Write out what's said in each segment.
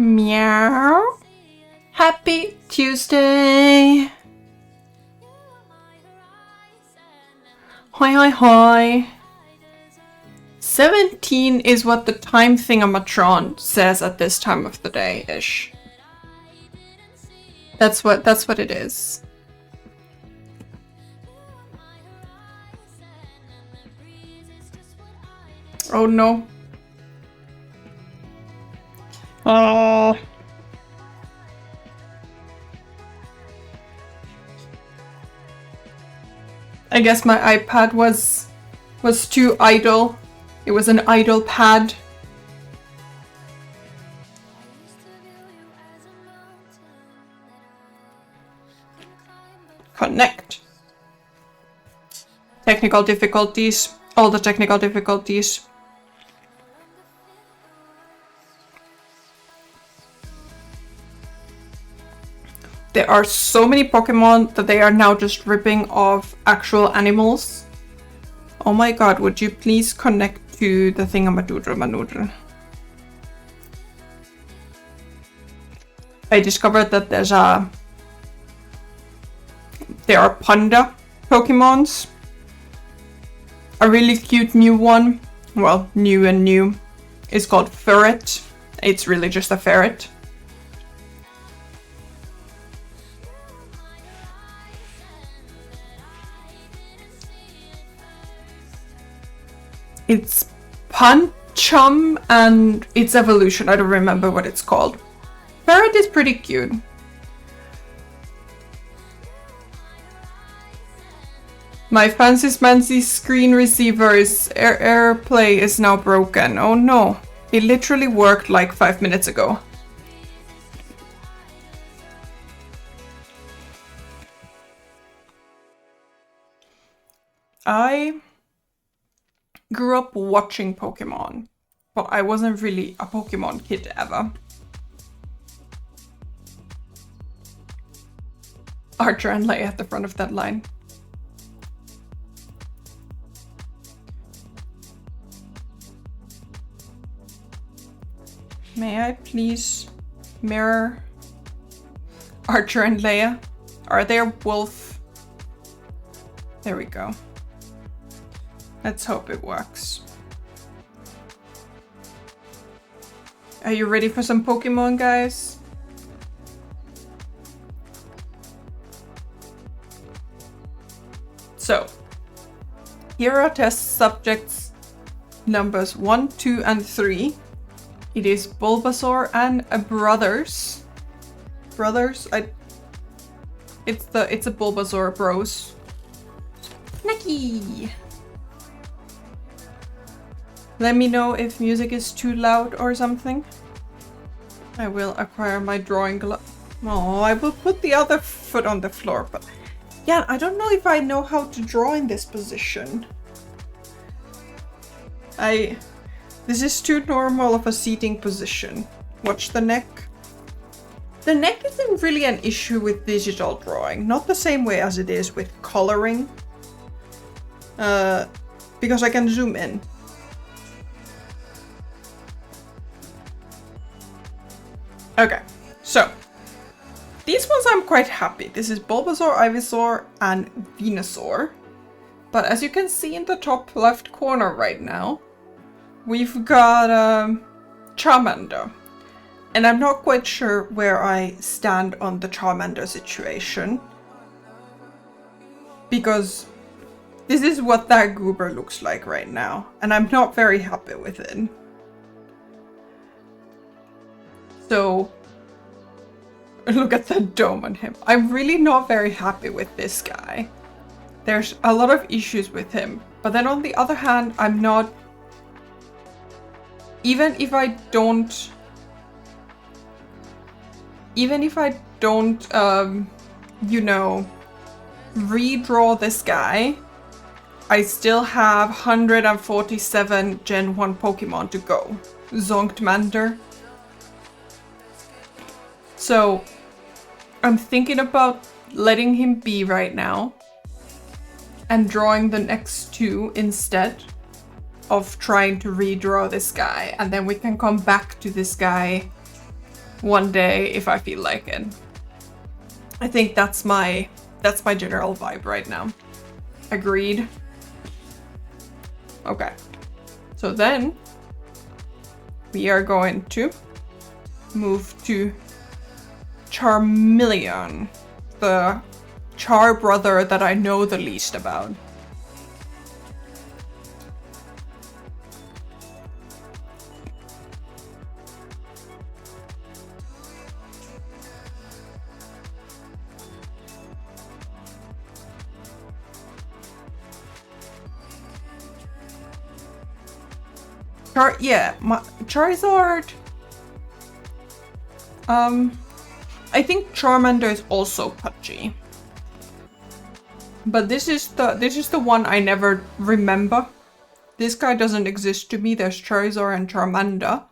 Meow. Happy Tuesday. Hoi hoi hoi. 17 is what the time thingamatron says at this time of the day-ish. That's what it is. Oh no. Oh. I guess my iPad was too idle. It was an idle pad. Connect. Technical difficulties. All the technical difficulties. There are so many Pokemon that they are now just ripping off actual animals. Oh my god, would you please connect to the thingamadoodle manoodle? I discovered that there are panda Pokemons. A really cute new one, well, new and new, is called Ferret. It's really just a ferret. It's Pancham and its evolution. I don't remember what it's called. Ferret is pretty cute. My fancy smancy screen receiver's AirPlay is now broken. Oh no. It literally worked like 5 minutes ago. I grew up watching Pokemon, but I wasn't really a Pokemon kid ever. Archer and Leia at the front of that line. May I please mirror Archer and Leia? Are they a wolf? There we go. Let's hope it works. Are you ready for some Pokemon, guys? So, here are test subjects numbers 1, 2, and 3. It is Bulbasaur and brothers. Brothers? It's a Bulbasaur bros. Naki! Let me know if music is too loud or something. I will acquire my drawing glove. Oh, I will put the other foot on the floor, but yeah, I don't know if I know how to draw in this position. This is too normal of a seating position. Watch the neck. The neck isn't really an issue with digital drawing, not the same way as it is with coloring. Because I can zoom in. Okay, so these ones I'm quite happy. This is Bulbasaur, Ivysaur, and Venusaur. But as you can see in the top left corner right now, we've got Charmander. And I'm not quite sure where I stand on the Charmander situation. Because this is what that goober looks like right now. And I'm not very happy with it. So, look at that dome on him. I'm really not very happy with this guy. There's a lot of issues with him. But then on the other hand, I'm not... Even if I don't, you know, redraw this guy, I still have 147 Gen 1 Pokemon to go. Zonkdmander. So, I'm thinking about letting him be right now and drawing the next two instead of trying to redraw this guy, and then we can come back to this guy one day if I feel like it. I think that's my general vibe right now. Agreed. Okay. So then we are going to move to Charmeleon, the Char brother that I know the least about. Charizard. I think Charmander is also pudgy. But this is the one I never remember. This guy doesn't exist to me. There's Charizard and Charmander.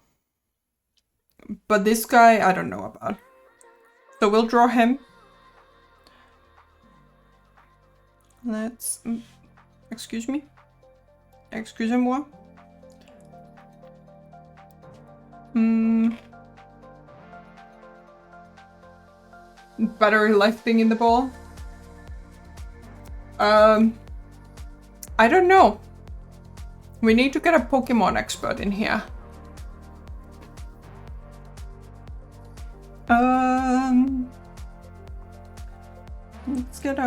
But this guy I don't know about. So we'll draw him. Let's excuse me. Excusez-moi. Battery life thing in the ball. I don't know. We need to get a Pokemon expert in here. Let's get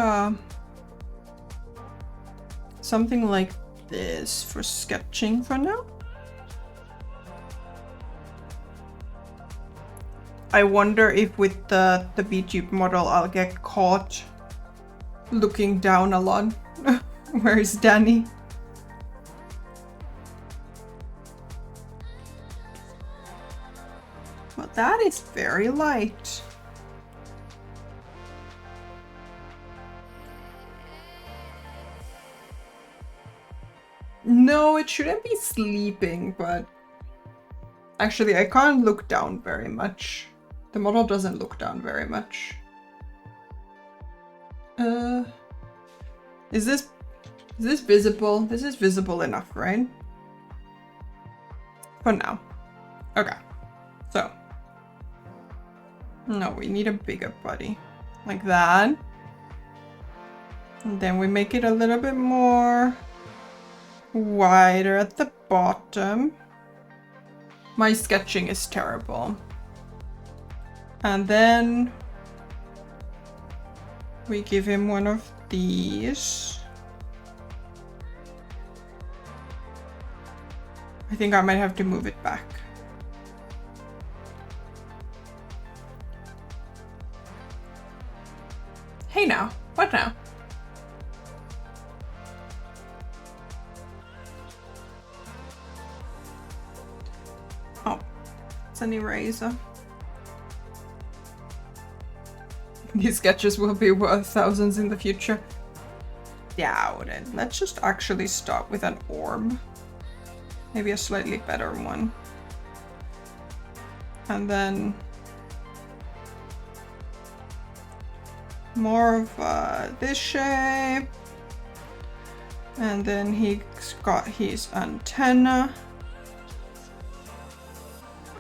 something like this for sketching for now. I wonder if with the VTube model I'll get caught looking down a lot. Where is Danny? Well, that is very light. No, it shouldn't be sleeping, but actually I can't look down very much. The model doesn't look down very much. Is this visible? This is visible enough, right? For now. Okay. So. No, we need a bigger body. Like that. And then we make it a little bit more wider at the bottom. My sketching is terrible. And then we give him one of these. I think I might have to move it back. Hey now, what now? Oh, it's an eraser. These sketches will be worth thousands in the future. Doubt it. Let's just actually start with an orb. Maybe a slightly better one. And then more of this shape. And then he's got his antenna.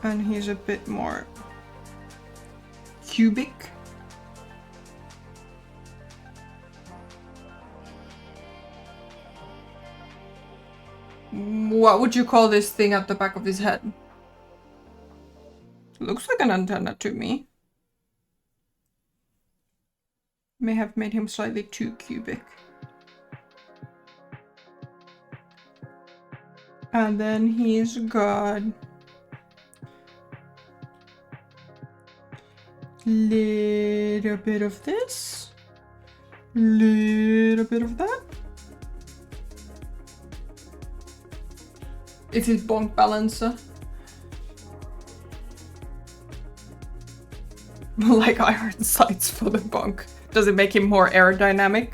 And he's a bit more cubic. What would you call this thing at the back of his head? Looks like an antenna to me. May have made him slightly too cubic. And then he's got little bit of this, little bit of that. It's his bonk balancer. Like iron sights for the bonk. Does it make him more aerodynamic?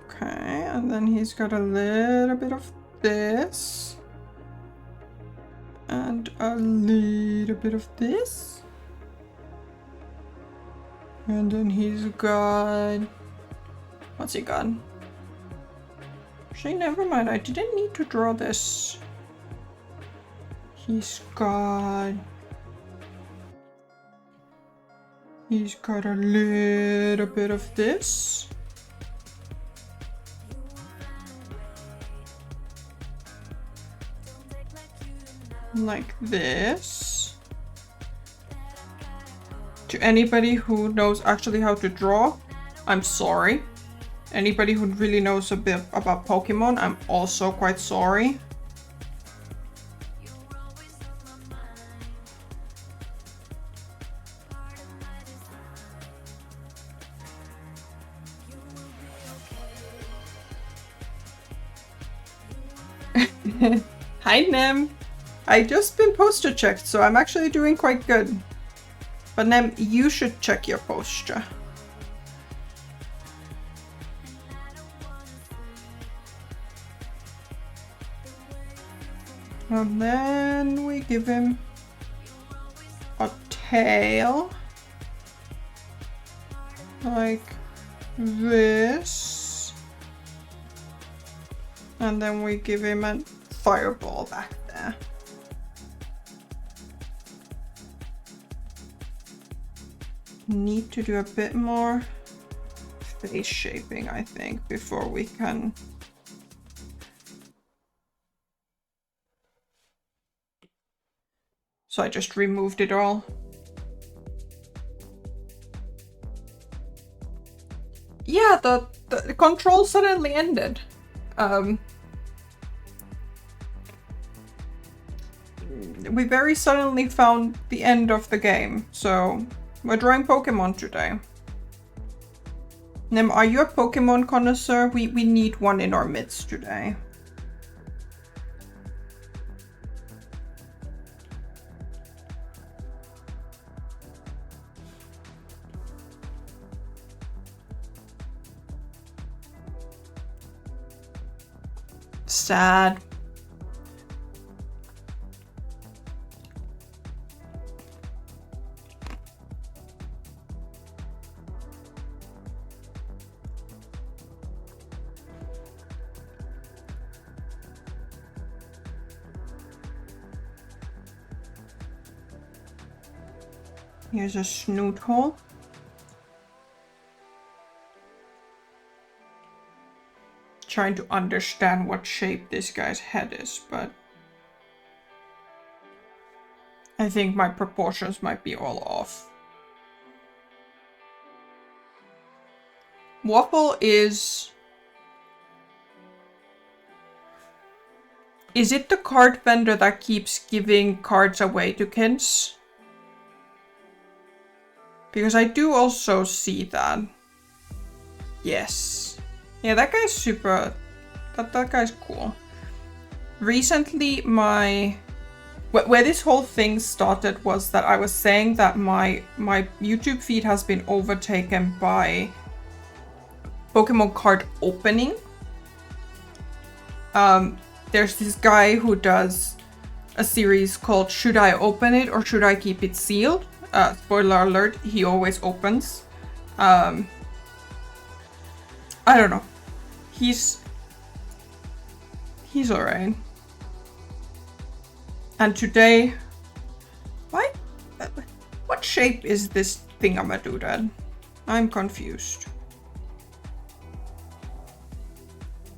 Okay, and then he's got a little bit of this. And a little bit of this. And then he's got... What's he got? Actually, never mind. I didn't need to draw this. He's got a little bit of this. Like this. To anybody who knows actually how to draw, I'm sorry. Anybody who really knows a bit about Pokemon, I'm also quite sorry. Hi Nem! I just been posture checked, so I'm actually doing quite good. But Nem, you should check your posture. And then we give him a tail. Like this. And then we give him a fireball back there. Need to do a bit more face shaping, I think, before we can... So I just removed it all. Yeah, the control suddenly ended. We very suddenly found the end of the game, so we're drawing Pokemon today. Nem, are you a Pokemon connoisseur? We need one in our midst today. Sad. Here's a snoot hole. Trying to understand what shape this guy's head is, but I think my proportions might be all off. Waffle is it the card vendor that keeps giving cards away to kids? Because I do also see that. Yes. Yeah, that guy's super... That guy's cool. Recently, where this whole thing started was that I was saying that my YouTube feed has been overtaken by Pokemon card opening. There's this guy who does a series called Should I Open It or Should I Keep It Sealed? Spoiler alert, he always opens. I don't know. He's alright. And today... What shape is this thingamadoodad? I'm confused.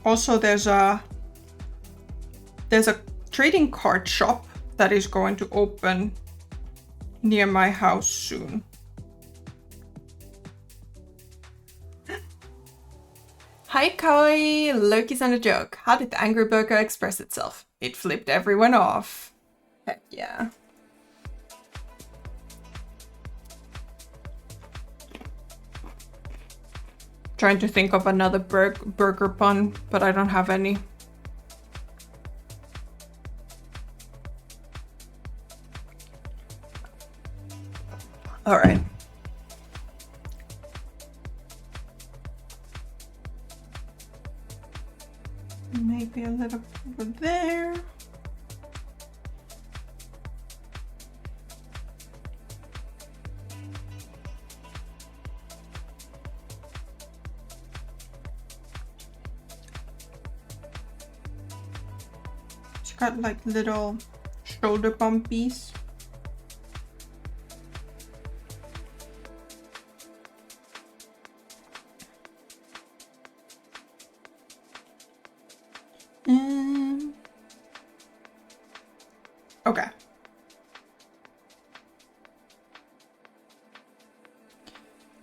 Also, there's a trading card shop that is going to open near my house soon. Hi Koi! Loki's on a joke. How did the angry burger express itself? It flipped everyone off. Heck yeah. Trying to think of another burger pun, but I don't have any. All right. Maybe a little over there. It's got like little shoulder bumpies. Okay.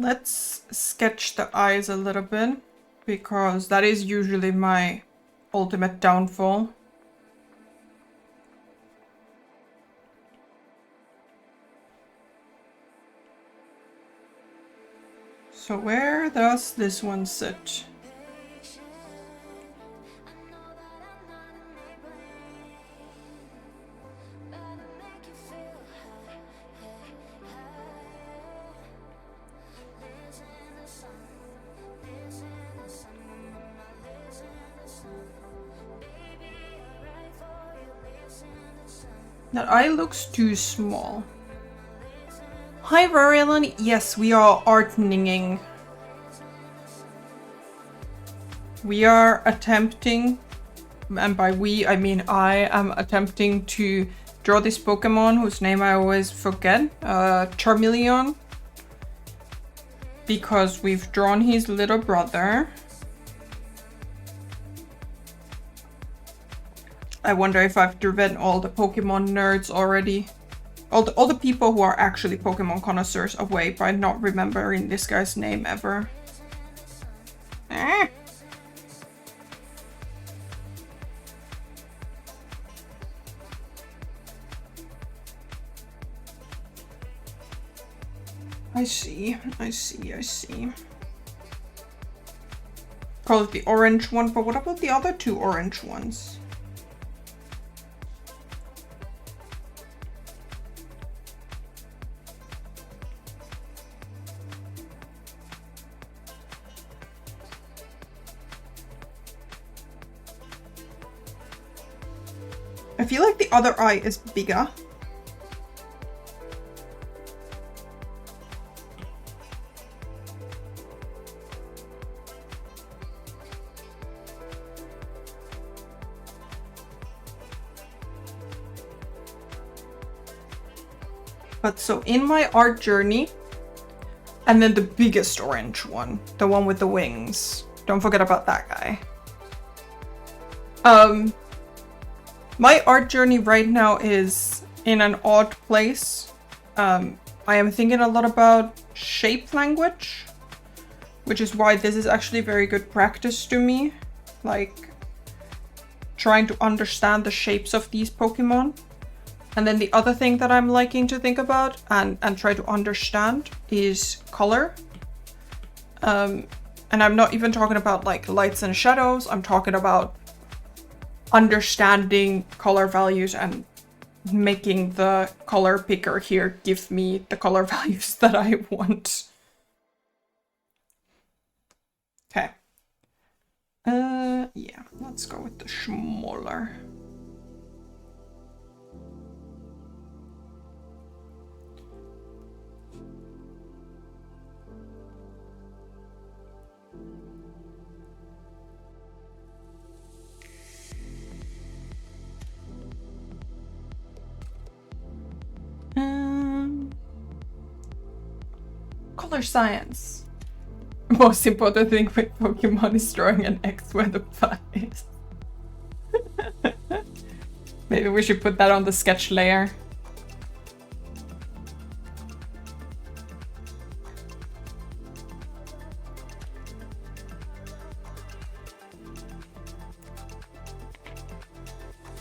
Let's sketch the eyes a little bit, because that is usually my ultimate downfall. So where does this one sit? That eye looks too small. Hi Varelon, yes, we are artninging. We are attempting, and by we I mean I am attempting to draw this Pokemon whose name I always forget, Charmeleon. Because we've drawn his little brother. I wonder if I've driven all the Pokemon nerds already. All the people who are actually Pokemon connoisseurs away by not remembering this guy's name ever. I see. Call it the orange one, but what about the other two orange ones? I feel like the other eye is bigger. But so in my art journey, and then the biggest orange one, the one with the wings. Don't forget about that guy. My art journey right now is in an odd place. I am thinking a lot about shape language, which is why this is actually very good practice to me. Like, trying to understand the shapes of these Pokemon. And then the other thing that I'm liking to think about and try to understand is color. And I'm not even talking about like lights and shadows. I'm talking about understanding color values and making the color picker here give me the color values that I want. Okay. Yeah, let's go with the smaller. Color science. Most important thing with Pokemon is drawing an X where the path is. Maybe we should put that on the sketch layer.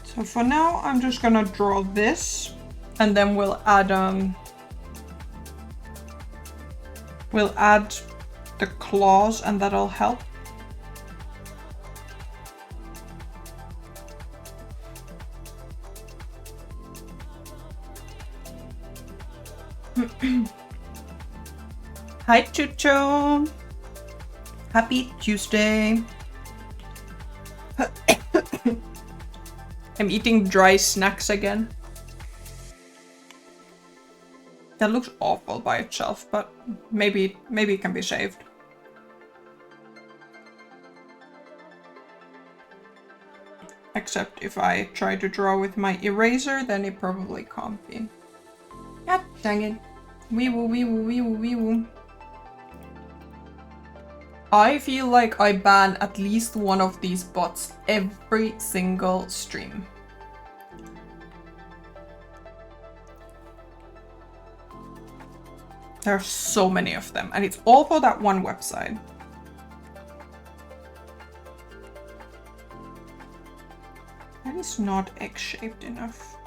So for now, I'm just gonna draw this, and then we'll add the claws, and that'll help. Hi Chucho! Happy Tuesday! I'm eating dry snacks again. That looks awful by itself, but maybe it can be saved. Except if I try to draw with my eraser, then it probably can't be. God dang it. Wee woo, wee woo, wee woo, wee woo. I feel like I ban at least one of these bots every single stream. There are so many of them, and it's all for that one website. That is not egg-shaped enough.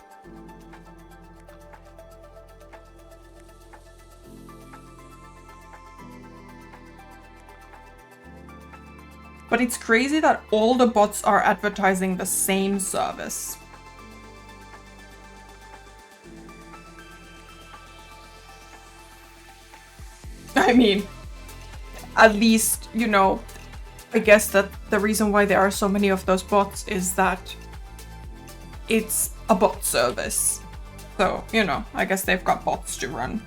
But it's crazy that all the bots are advertising the same service. I mean, at least, you know, I guess that the reason why there are so many of those bots is that it's a bot service. So, you know, I guess they've got bots to run.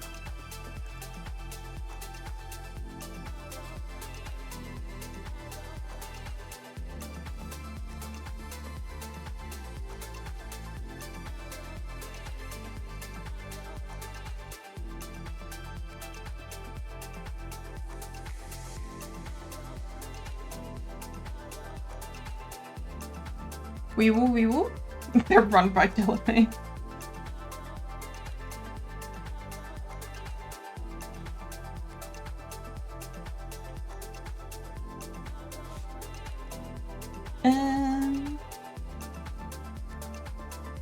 Wee woo, wee woo. They're run by Delaney.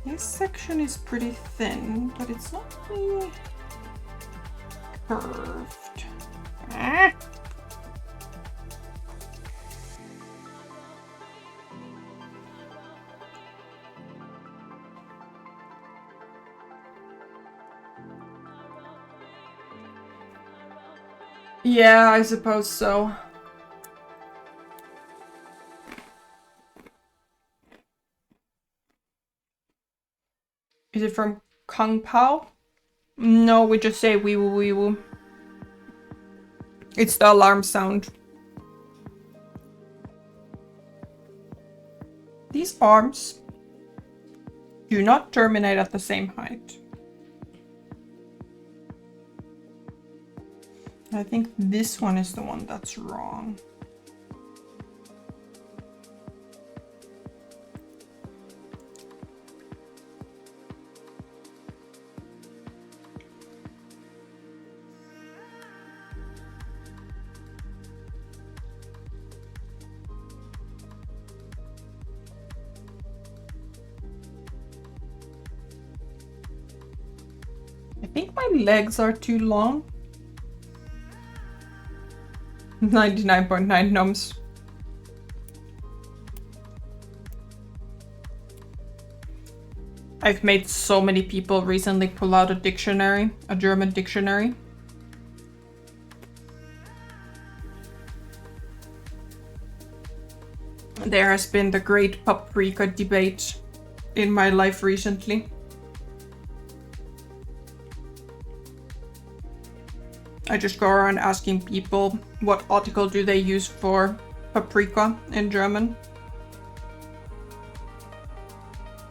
This section is pretty thin, but it's not really curved. Ah. Yeah, I suppose so. Is it from Kung Pao? No, we just say wee woo wee woo. It's the alarm sound. These arms do not terminate at the same height. I think this one is the one that's wrong. I think my legs are too long. 99.9 noms. I've made so many people recently pull out a dictionary, a German dictionary. There has been the great paprika debate in my life recently. I just go around asking people what article do they use for paprika in German.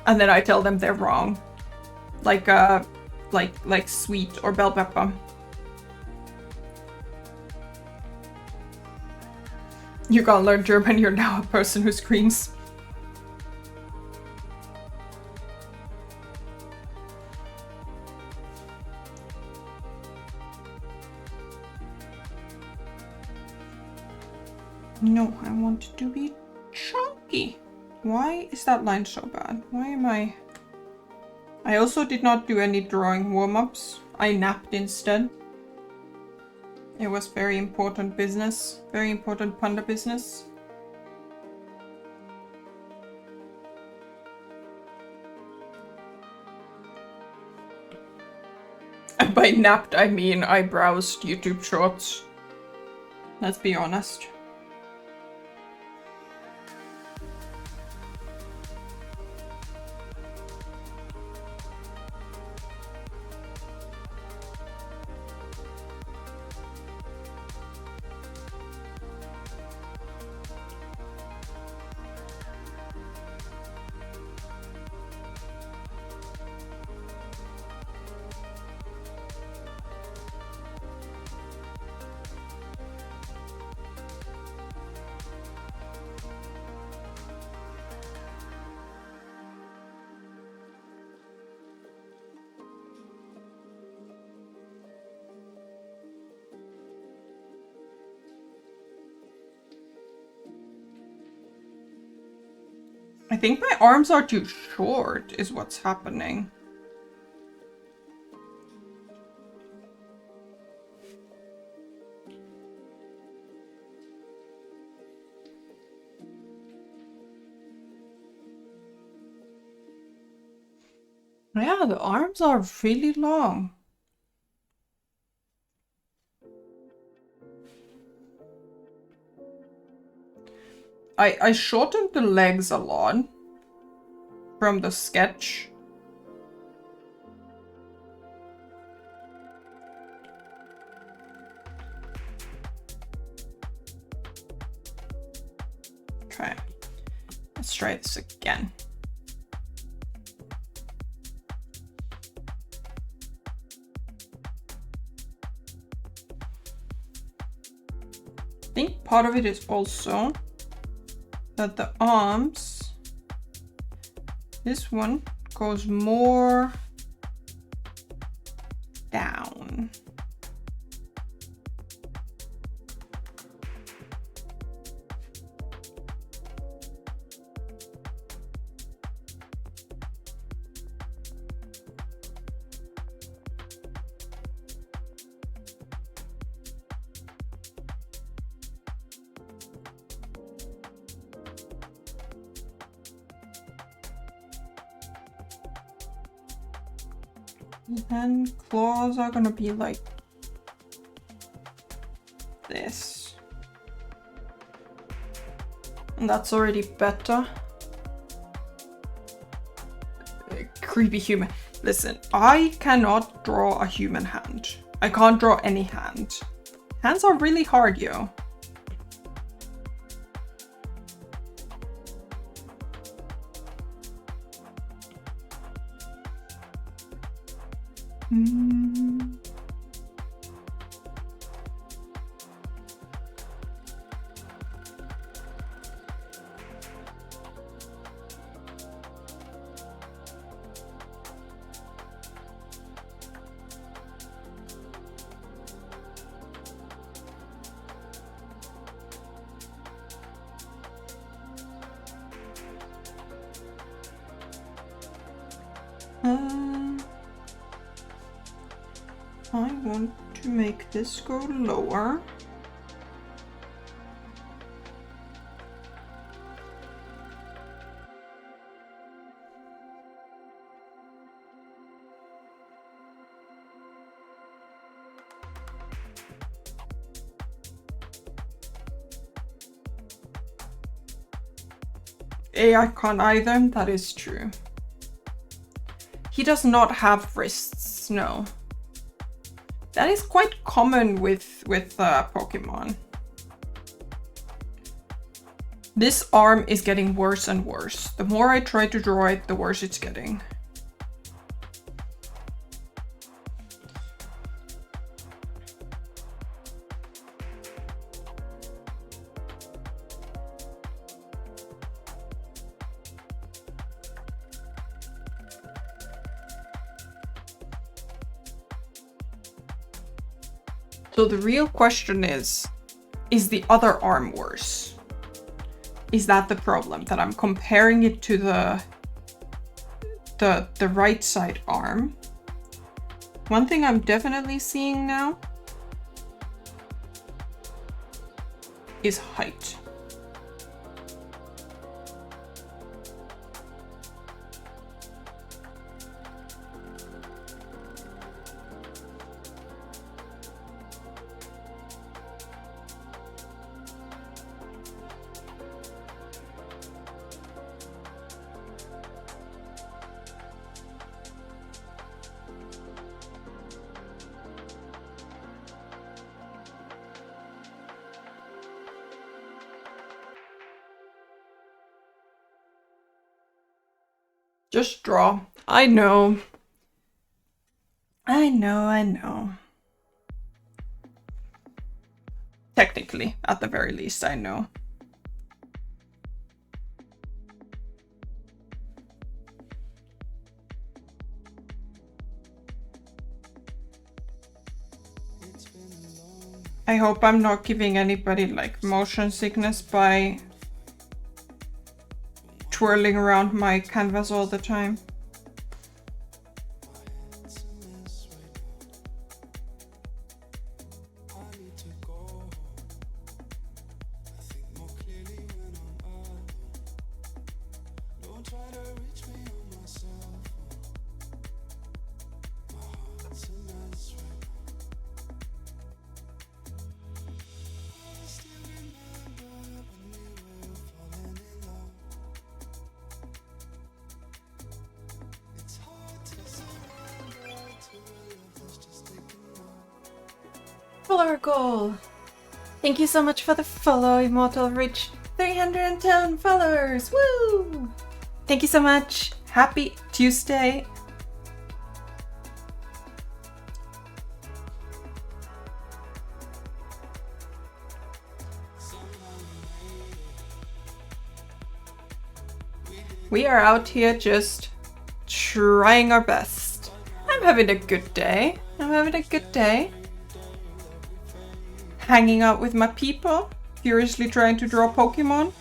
And then I tell them they're wrong. Like sweet or bell pepper. You can't learn German, you're now a person who screams. No, I want it to be chunky. Why is that line so bad? Why am I... I also did not do any drawing warm-ups. I napped instead. It was very important business. Very important panda business. And by napped, I mean I browsed YouTube shorts. Let's be honest. I think my arms are too short is what's happening. Yeah, the arms are really long. I shortened the legs a lot from the sketch. Okay, let's try this again. I think part of it is also that the arms, this one goes more down. And claws are gonna be like this. And that's already better. Creepy human. Listen, I cannot draw a human hand. I can't draw any hand. Hands are really hard, yo. I want to make this go lower. I can't either, that is true. He does not have wrists, no. That is quite common with Pokemon. This arm is getting worse and worse. The more I try to draw it, the worse it's getting. So the real question is the other arm worse? Is that the problem? That I'm comparing it to the right side arm? One thing I'm definitely seeing now is height. Just draw. I know. I know. Technically, at the very least, I know. I hope I'm not giving anybody like motion sickness by twirling around my canvas all the time. Follower goal! Thank you so much for the follow, Immortal. Reach 310 followers! Woo! Thank you so much. Happy Tuesday. We are out here just trying our best. I'm having a good day. Hanging out with my people, furiously trying to draw Pokemon.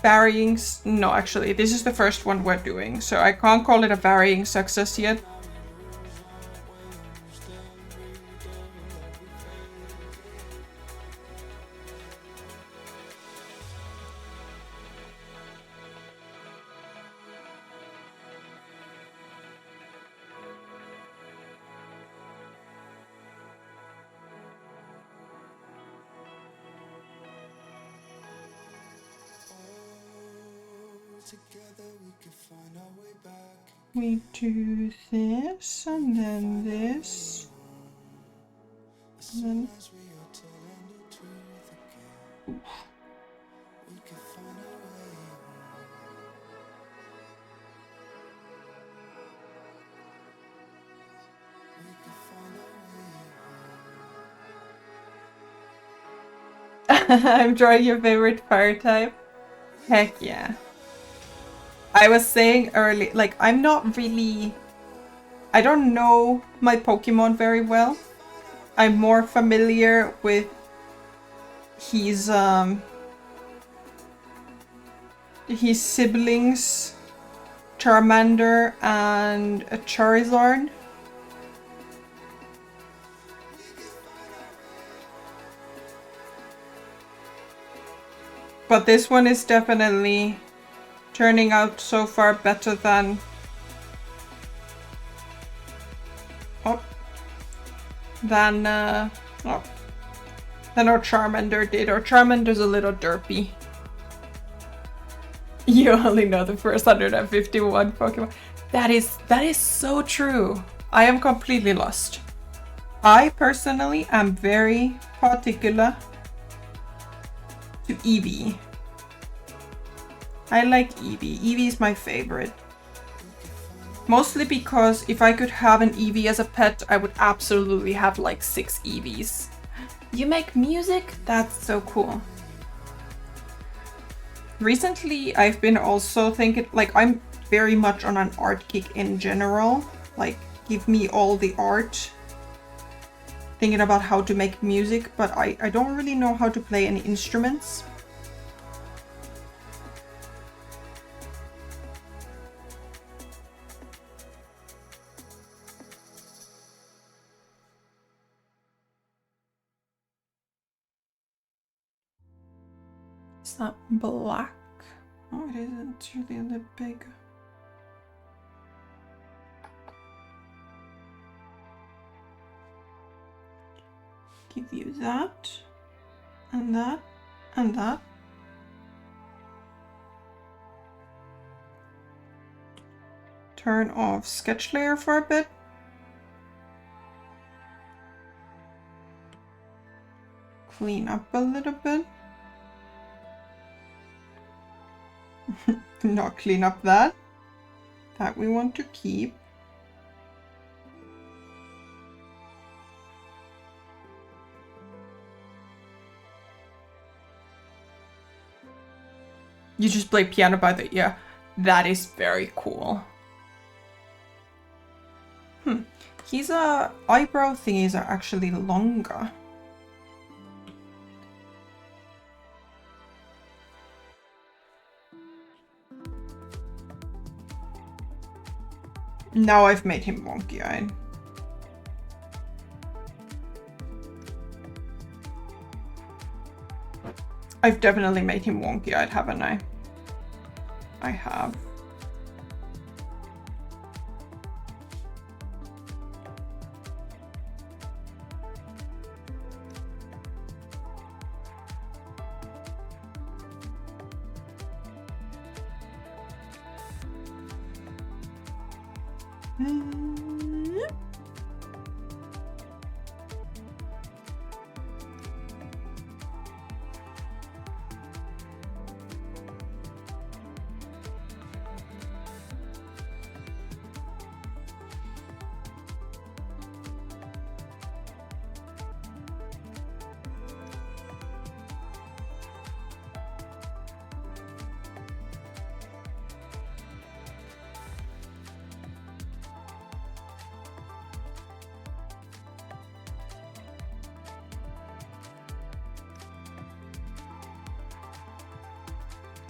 Varying, no, actually, this is the first one we're doing, so I can't call it a varying success yet. We do this, and then this, and then... I'm drawing your favorite fire type. Heck yeah. I was saying early, like, I'm not really... I don't know my Pokemon very well. I'm more familiar with his siblings, Charmander and a Charizard. But this one is definitely turning out so far better than our Charmander did. Our Charmander's a little derpy. You only know the first 151 Pokemon. That is so true. I am completely lost. I personally am very particular to Eevee. I like Eevee. Eevee is my favorite. Mostly because if I could have an Eevee as a pet, I would absolutely have like 6 Eevees. You make music? That's so cool. Recently, I've been also thinking, like, I'm very much on an art kick in general. Like, give me all the art. Thinking about how to make music, but I don't really know how to play any instruments. Is that black? Oh, it isn't. It's really a little big. Give you that, and that, and that. Turn off sketch layer for a bit. Clean up a little bit. Not clean up that. That we want to keep. You just play piano by the ear. That is very cool. His eyebrow thingies are actually longer. Now I've made him wonky-eyed. I've definitely made him wonky-eyed, haven't I? I have.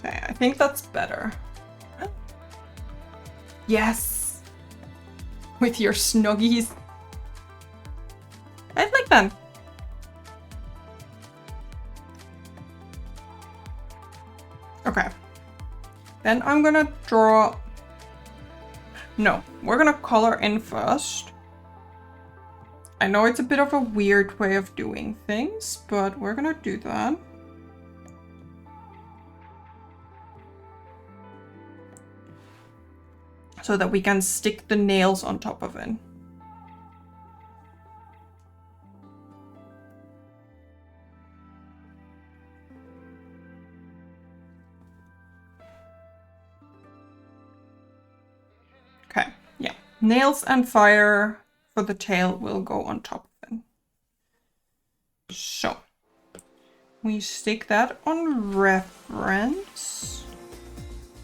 Okay, I think that's better. Yes! With your snuggies. I like that. Okay. Then I'm gonna draw... No, we're gonna color in first. I know it's a bit of a weird way of doing things, but we're gonna do that. So that we can stick the nails on top of it. Okay, yeah. Nails and fire for the tail will go on top of it. So, we stick that on reference.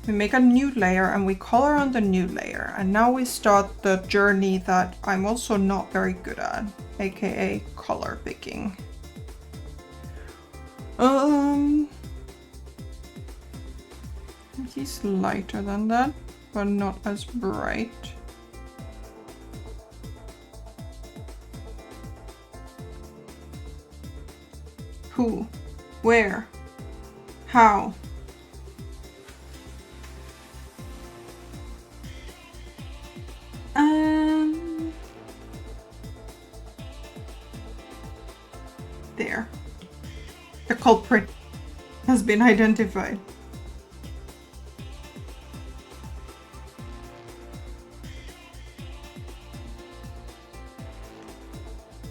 We make a new layer and we color on the new layer. And now we start the journey that I'm also not very good at, aka color picking. He's lighter than that, but not as bright. Who? Where? How? There. The culprit has been identified.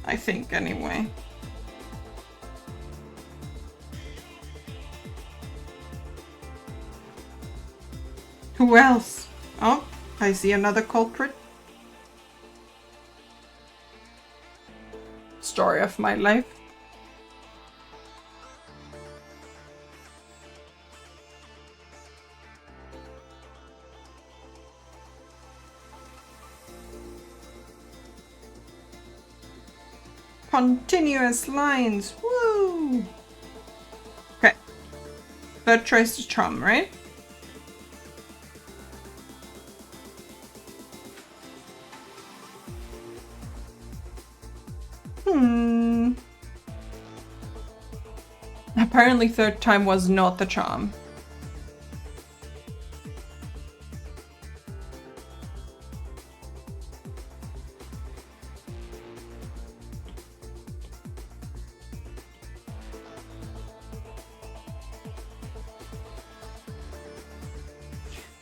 I think, anyway. Who else? Oh, I see another culprit. Story of my life. Continuous lines. Woo! Okay. Third choice is charm, right? Apparently third time was not the charm.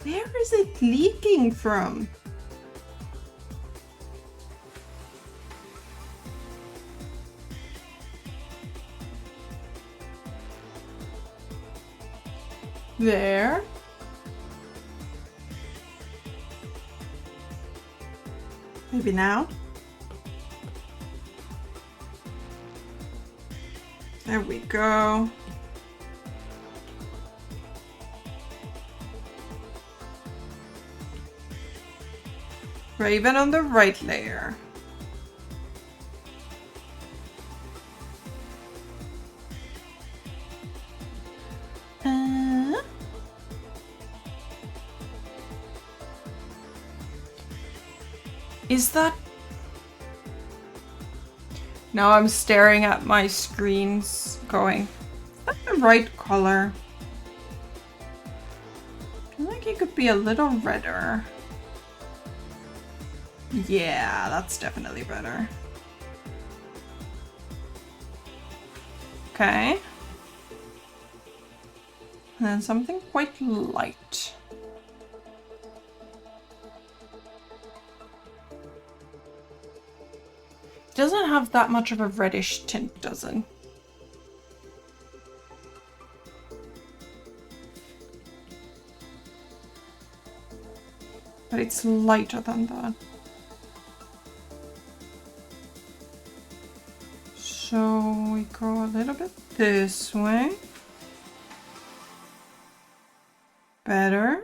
Where is it leaking from? There. Maybe now. There we go. Raven on the right layer. Is that... Now I'm staring at my screens going, is that the right color? I feel like it could be a little redder. Yeah, that's definitely better. Okay. And then something quite light. It doesn't have that much of a reddish tint, does it? But it's lighter than that. So we go a little bit this way. Better.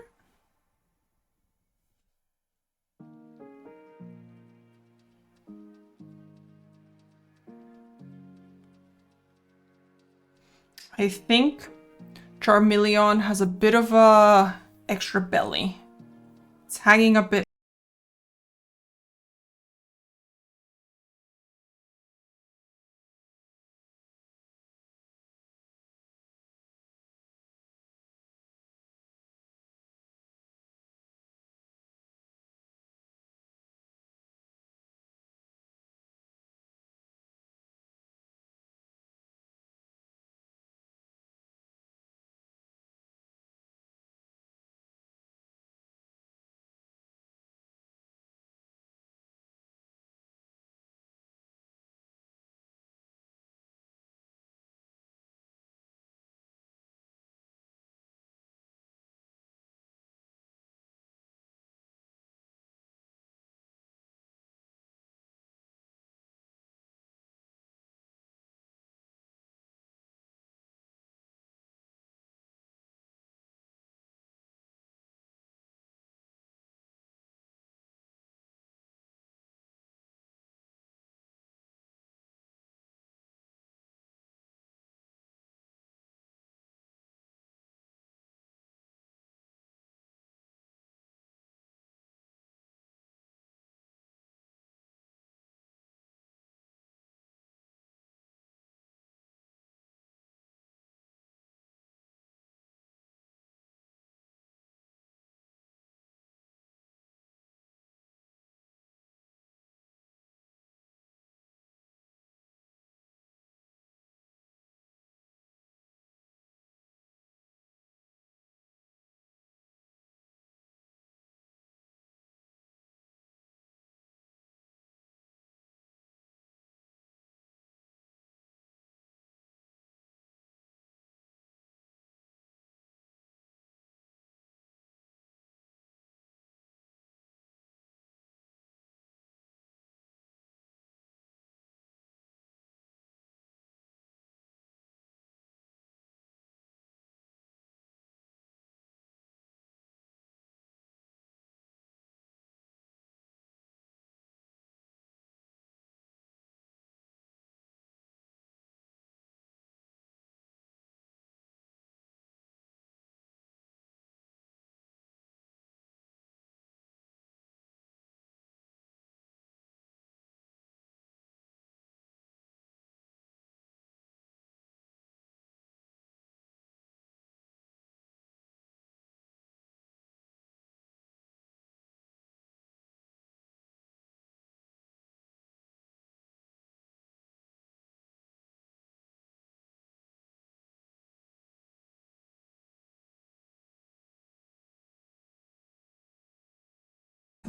I think Charmeleon has a bit of a extra belly. It's hanging a bit.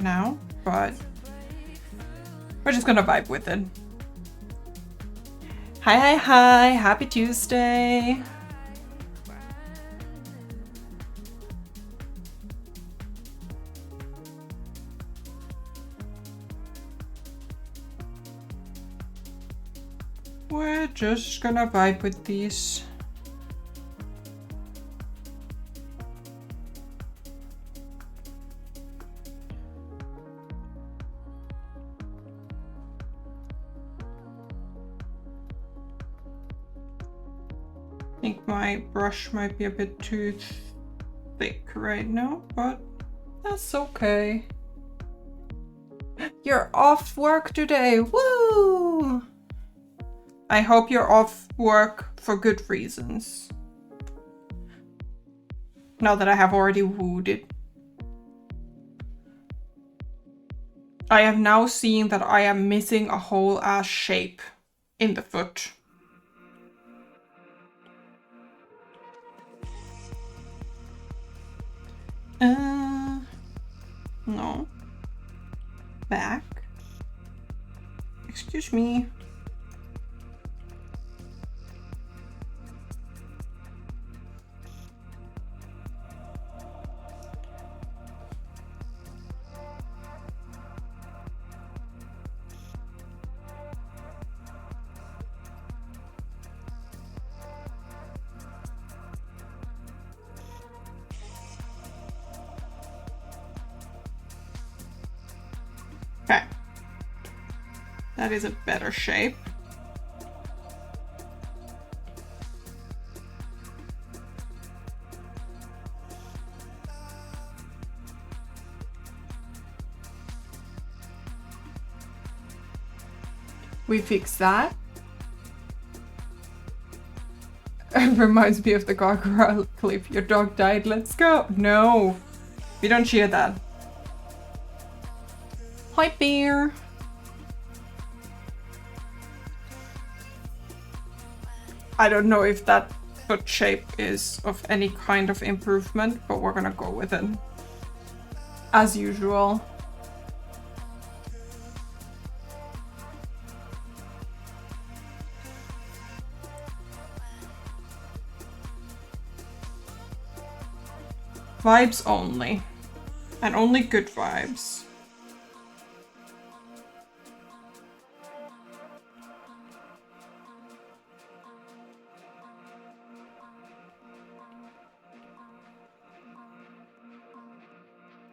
Now, but we're just gonna vibe with it. Hi, happy Tuesday. We're just gonna vibe with these. I think my brush might be a bit too thick right now, but that's okay. You're off work today. Woo! I hope you're off work for good reasons. Now that I have already wooed it. I have now seen that I am missing a whole ass shape in the foot. No. Back. Excuse me. Okay. That is a better shape. We fix that. It reminds me of the gargoyle clip. Your dog died, let's go. No, we don't share that. Hi, bear. I don't know if that foot shape is of any kind of improvement, but we're gonna go with it. As usual. Vibes only. And only good vibes.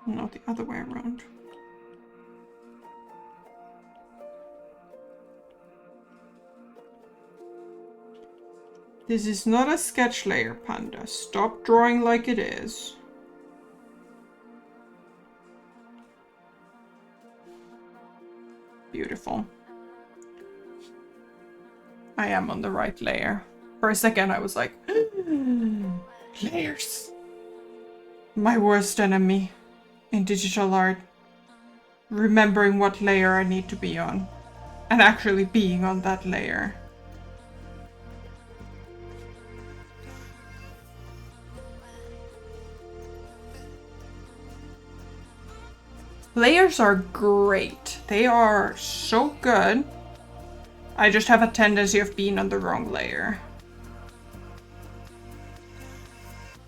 Not the other way around. This is not a sketch layer, Panda. Stop drawing like it is. Beautiful. I am on the right layer. For a second I was like, layers. My worst enemy in digital art. Remembering what layer I need to be on. And actually being on that layer. Layers are great. They are so good. I just have a tendency of being on the wrong layer.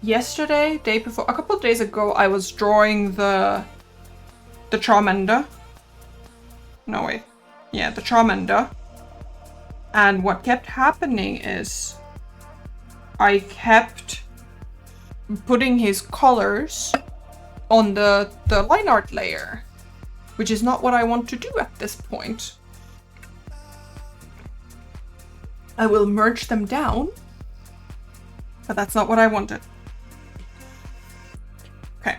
Yesterday, day before, a couple of days ago, I was drawing the Charmander. No, wait. Yeah, the Charmander. And what kept happening is I kept putting his colors on the line art layer, which is not what I want to do at this point. I will merge them down, but that's not what I wanted. Okay.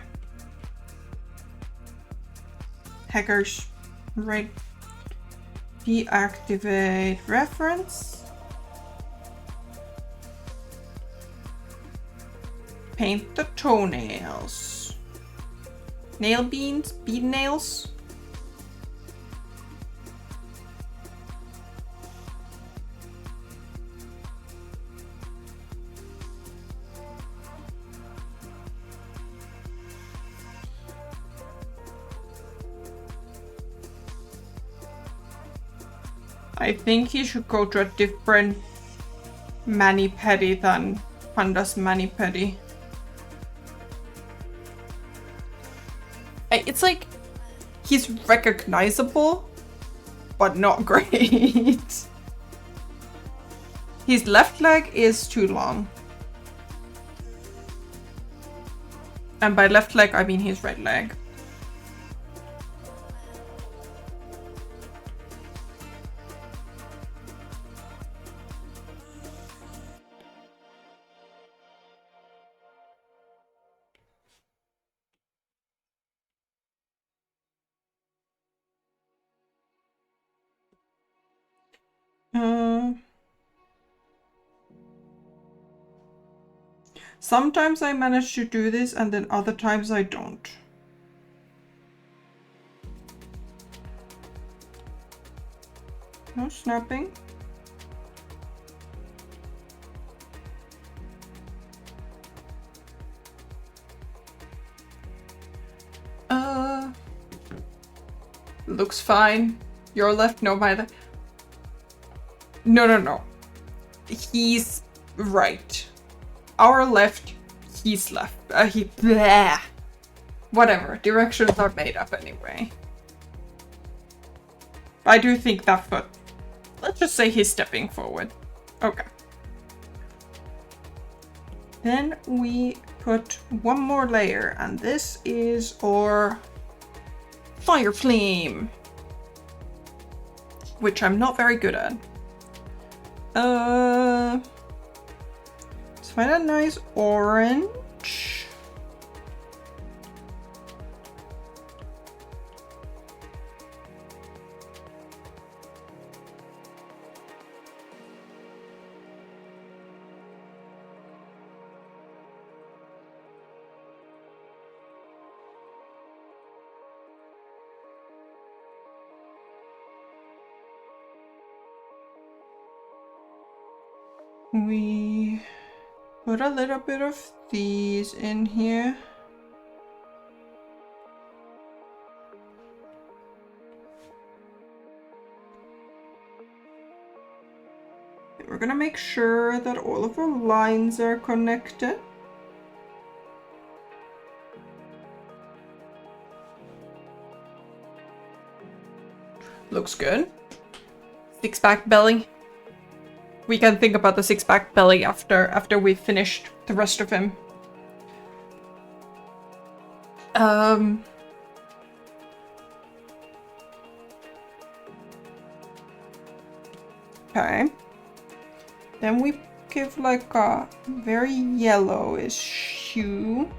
Hackers, right. Deactivate reference. Paint the toenails. Nail beans, bead nails. I think he should go to a different mani-pedi than Panda's mani-pedi. It's like, he's recognizable, but not great. His left leg is too long. And by left leg, I mean his right leg. Sometimes I manage to do this and then other times I don't. No snapping. Looks fine. Your left, no, my left. No. He's right. Our left, he's left. Bleh. Whatever, directions are made up anyway. I do think that foot. Let's just say he's stepping forward. Okay. Then we put one more layer, and this is our fire flame, which I'm not very good at. Let's find a nice orange. We put a little bit of these in here. We're gonna make sure that all of our lines are connected. Looks good. Six-pack belly. We can think about the six-pack belly after we've finished the rest of him. Okay. Then we give like a very yellowish hue.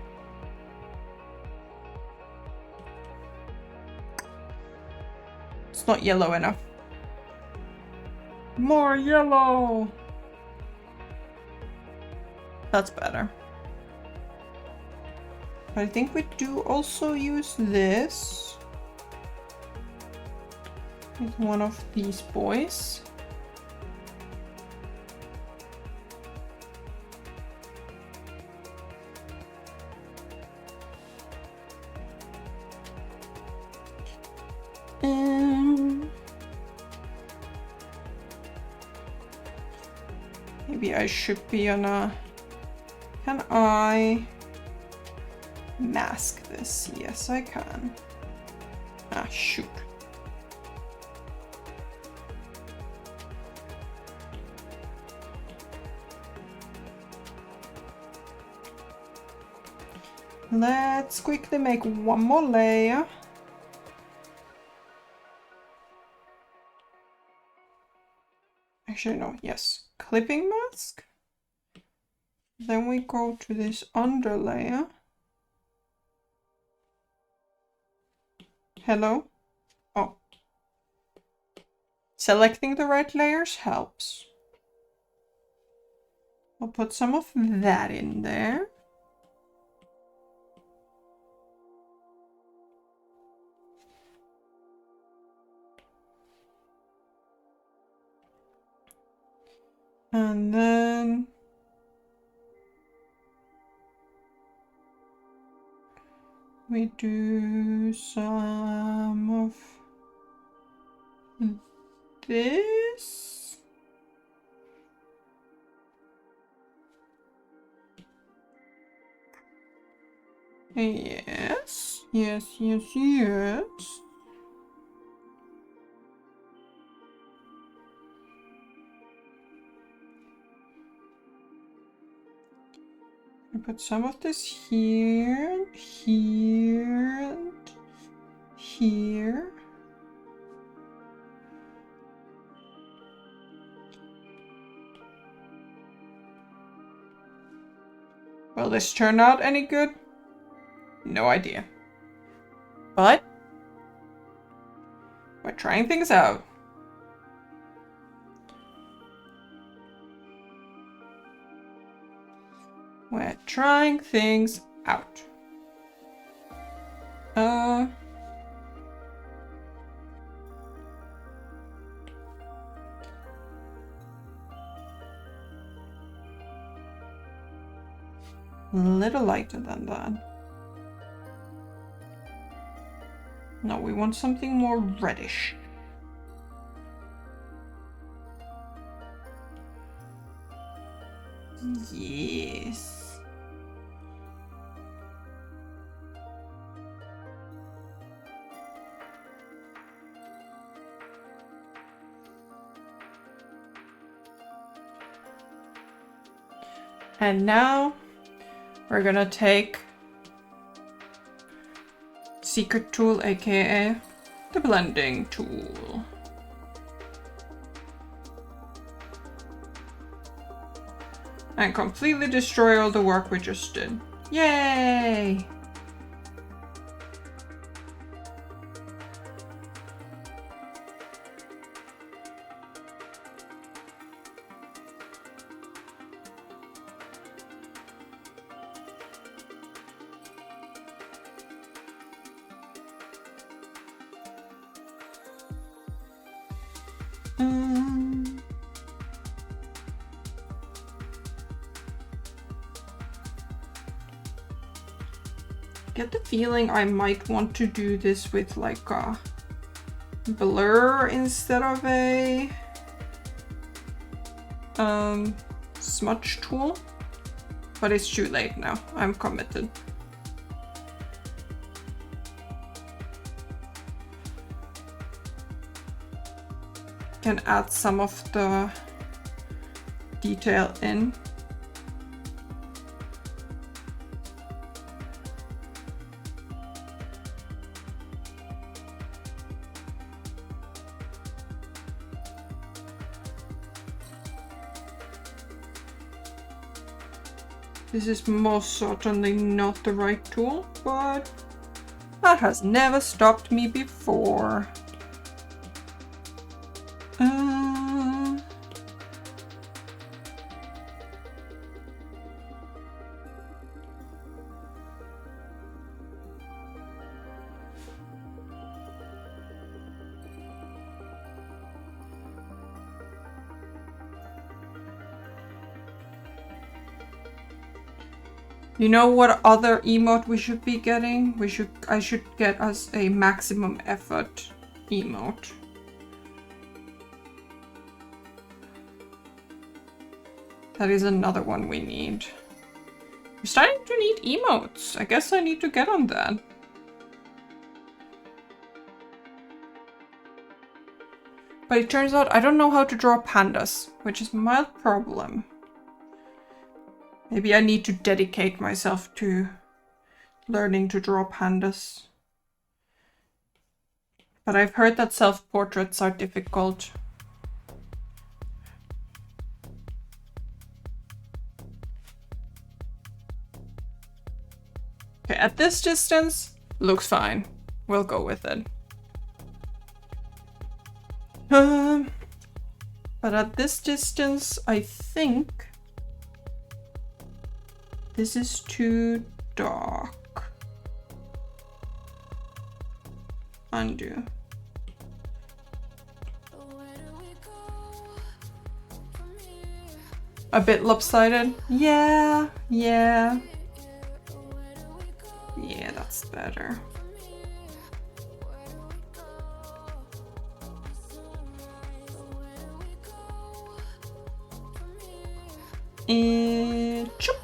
It's not yellow enough. More yellow! That's better. But I think we do also use this with one of these boys. Maybe I should be on a... Can I mask this? Yes, I can. Ah, shoot. Let's quickly make one more layer. Actually, no, yes. Clipping mask. Then we go to this under layer. Hello? Oh. Selecting the right layers helps. I'll put some of that in there. And then we do some of this. Yes, yes, yes, yes. I put some of this here, here, and here. Will this turn out any good? No idea. But we're trying things out. trying things out. A little lighter than that. No, we want something more reddish. Yes. And now we're gonna take secret tool, aka the blending tool. And completely destroy all the work we just did. Yay! Get the feeling I might want to do this with like a blur instead of a smudge tool, but it's too late now. I'm committed. Can add some of the detail in. This is most certainly not the right tool, but that has never stopped me before. You know what other emote we should be getting? I should get us a maximum effort emote. That is another one we need. We're starting to need emotes. I guess I need to get on that. But it turns out I don't know how to draw pandas, which is my problem. Maybe I need to dedicate myself to learning to draw pandas. But I've heard that self-portraits are difficult. Okay, at this distance, looks fine. We'll go with it. But at this distance, I think this is too dark. Undo. A bit lopsided? Yeah. Yeah, that's better. And choop.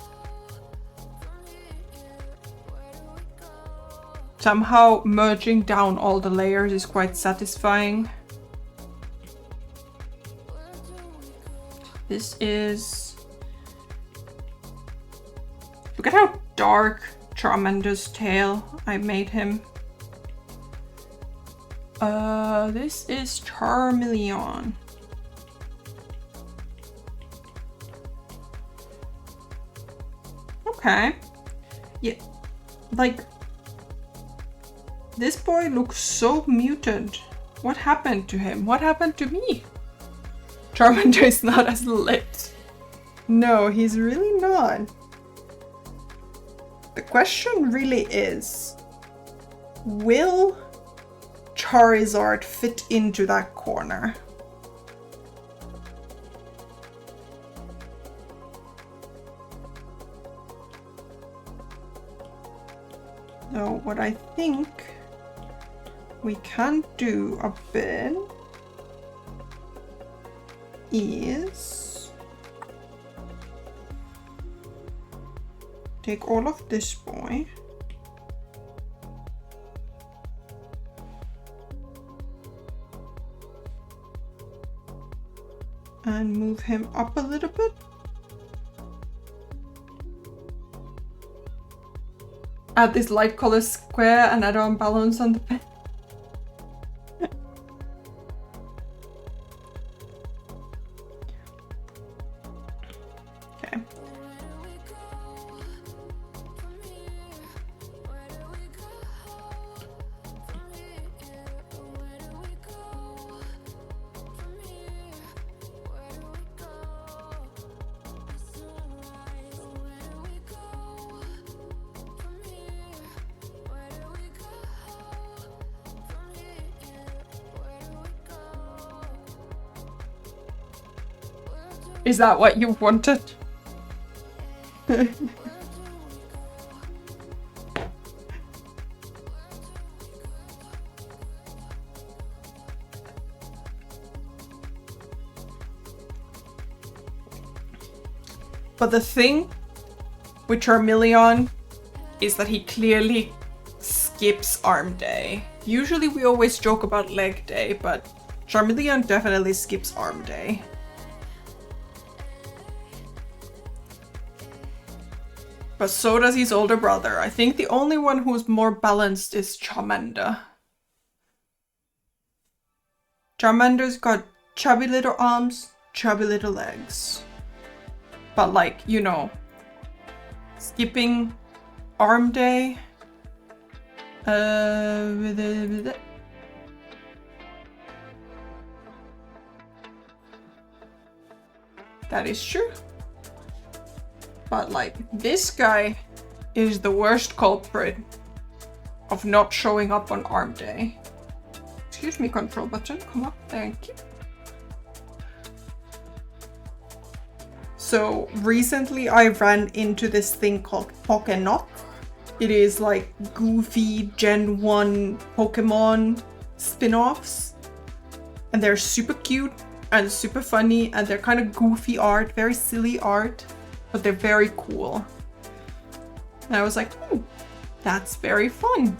Somehow merging down all the layers is quite satisfying. This is... Look at how dark Charmander's tail I made him. This is Charmeleon. Okay. Yeah, like... This boy looks so muted. What happened to him? What happened to me? Charmander is not as lit. No, he's really not. The question really is, will Charizard fit into that corner? So what I think we can do a bit is take all of this boy and move him up a little bit. Add this light color square and add on balloons on the pen. Okay. Is that what you wanted? But the thing with Charmeleon is that he clearly skips arm day. Usually we always joke about leg day, but Charmeleon definitely skips arm day. But so does his older brother. I think the only one who's more balanced is Charmander. Charmander's got chubby little arms, chubby little legs. But like, you know, skipping arm day. That is true. But like, this guy is the worst culprit of not showing up on arm day. Excuse me, control button, come up, thank you. So recently I ran into this thing called Pokénoc. It is like goofy Gen 1 Pokemon spin-offs. And they're super cute and super funny and they're kind of goofy art, very silly art. But they're very cool. And I was like, oh, that's very fun.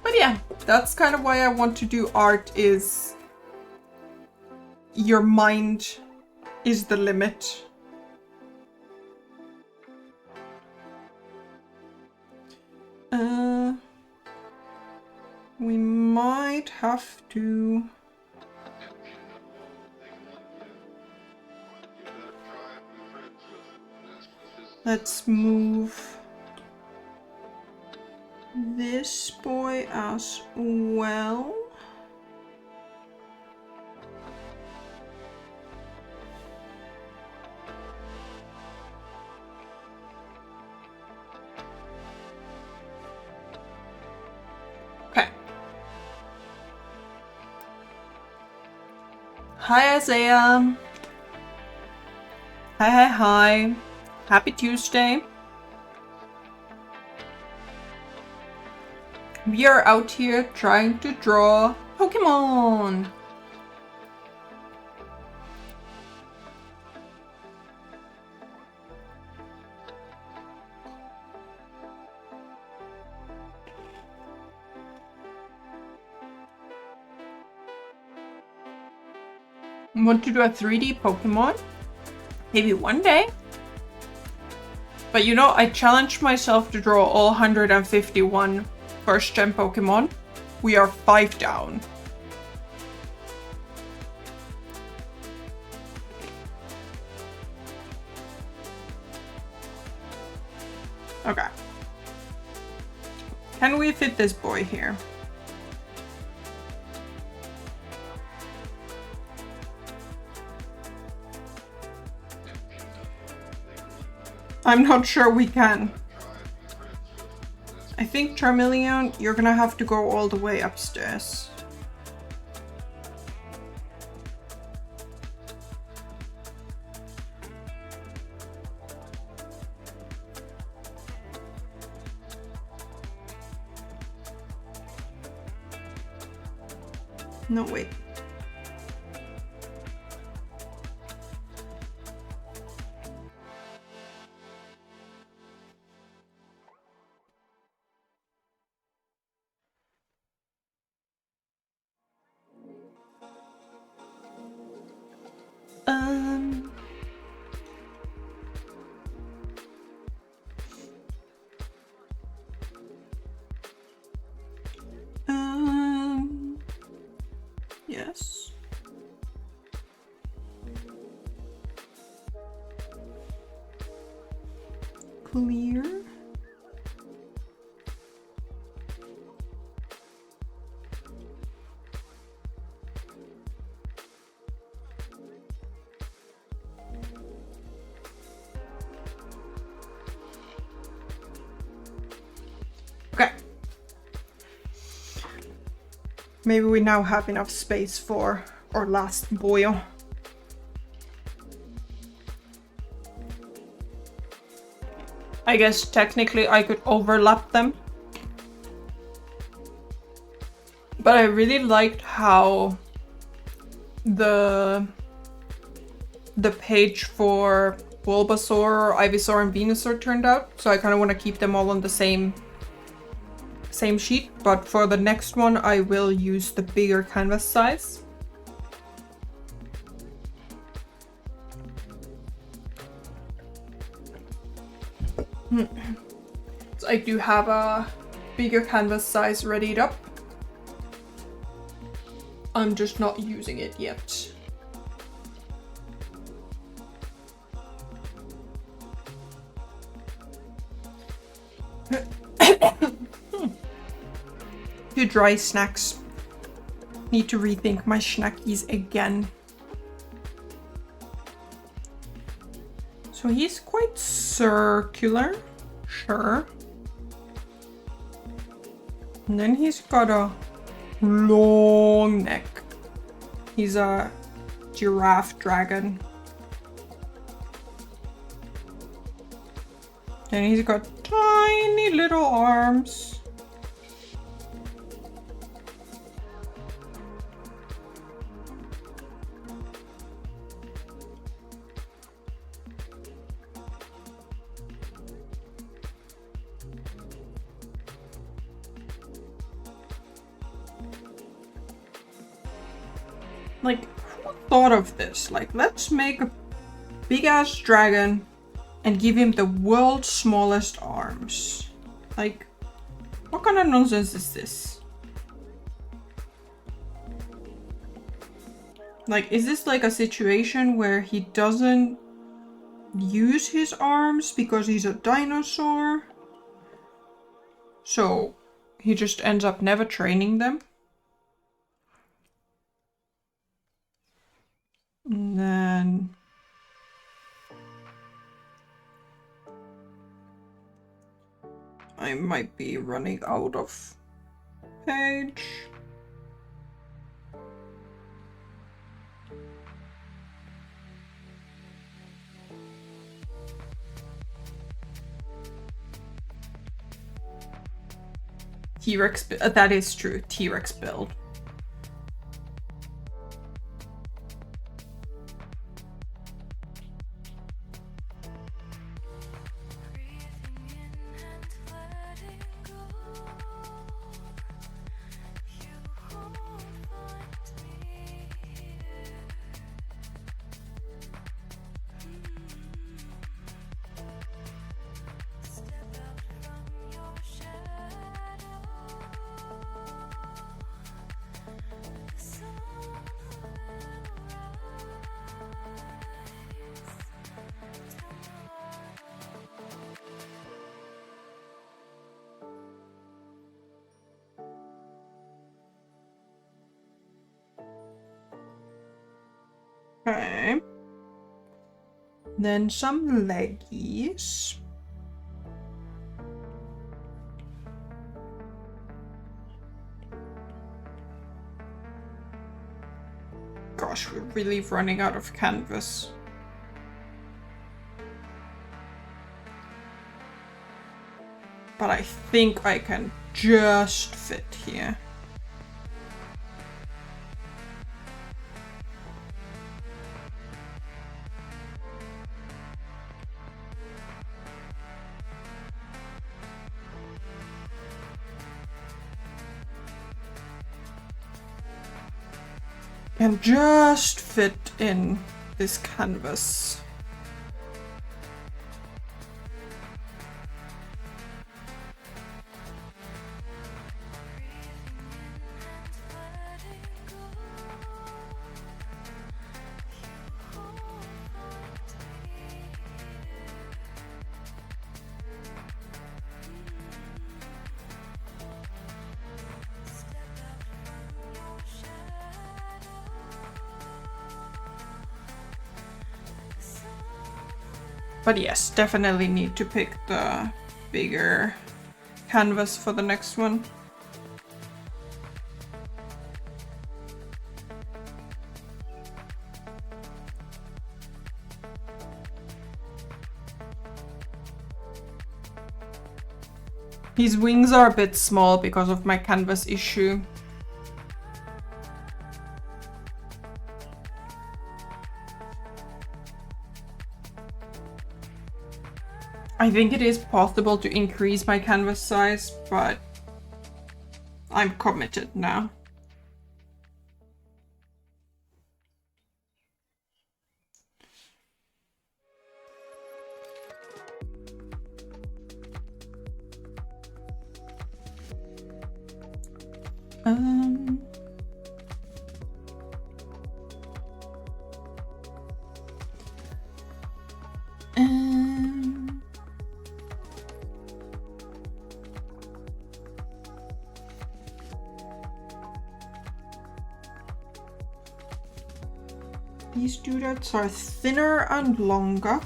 But yeah, that's kind of why I want to do art, is your mind is the limit. We might have to... Let's move this boy as well. Hi Isaiah. Hi. Happy Tuesday. We are out here trying to draw Pokemon. Want to do a 3D Pokemon? Maybe one day. But you know, I challenged myself to draw all 151 first gen Pokemon. We are 5 down. Okay. Can we fit this boy here? I'm not sure we can. I think Charmeleon, you're gonna have to go all the way upstairs. No, wait. Um, yes. Clear. Okay. Maybe we now have enough space for our last boil. I guess technically I could overlap them. But I really liked how the page for Bulbasaur, Ivysaur, and Venusaur turned out. So I kind of want to keep them all on the same sheet. But for the next one, I will use the bigger canvas size. So I do have a bigger canvas size readied up. I'm just not using it yet. Few dry snacks. Need to rethink my snackies again. So he's quite circular, sure. And then he's got a long neck. He's a giraffe dragon. And he's got tiny little arms. Like, who thought of this? Like, let's make a big ass dragon and give him the world's smallest arms. Like, what kind of nonsense is this? Like, is this like a situation where he doesn't use his arms because he's a dinosaur? So he just ends up never training them? And then I might be running out of page. T-Rex, that is true, T-Rex build. Then some leggies. Gosh, we're really running out of canvas. But I think I can just fit here. Can just fit in this canvas. But yes, definitely need to pick the bigger canvas for the next one. His wings are a bit small because of my canvas issue. I think it is possible to increase my canvas size, but I'm committed now. These doodads are thinner and longer.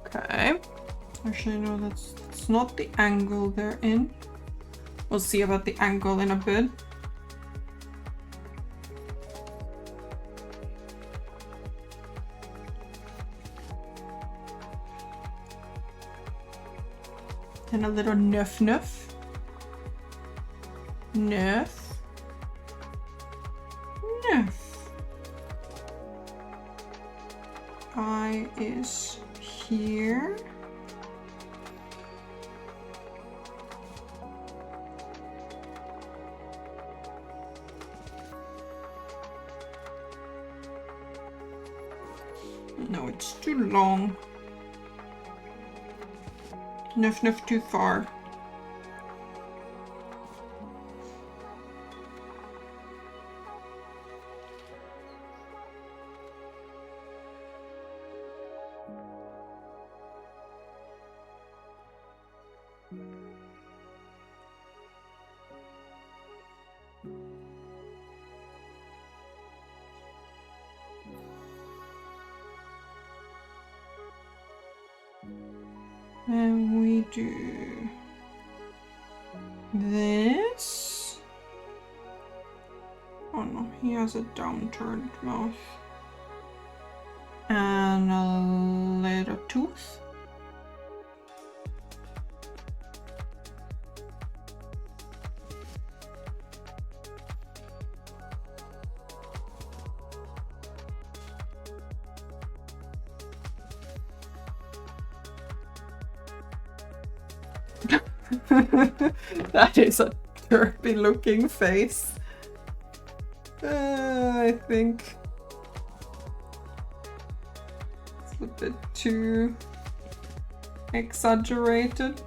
Okay. Actually, no, that's not the angle they're in. We'll see about the angle in a bit. And a little nuff. Eye is here. No, it's too long. Nuff too far. And we do this. Oh no, he has a downturned mouth. And a little tooth. That is a derpy looking face. I think it's a bit too exaggerated.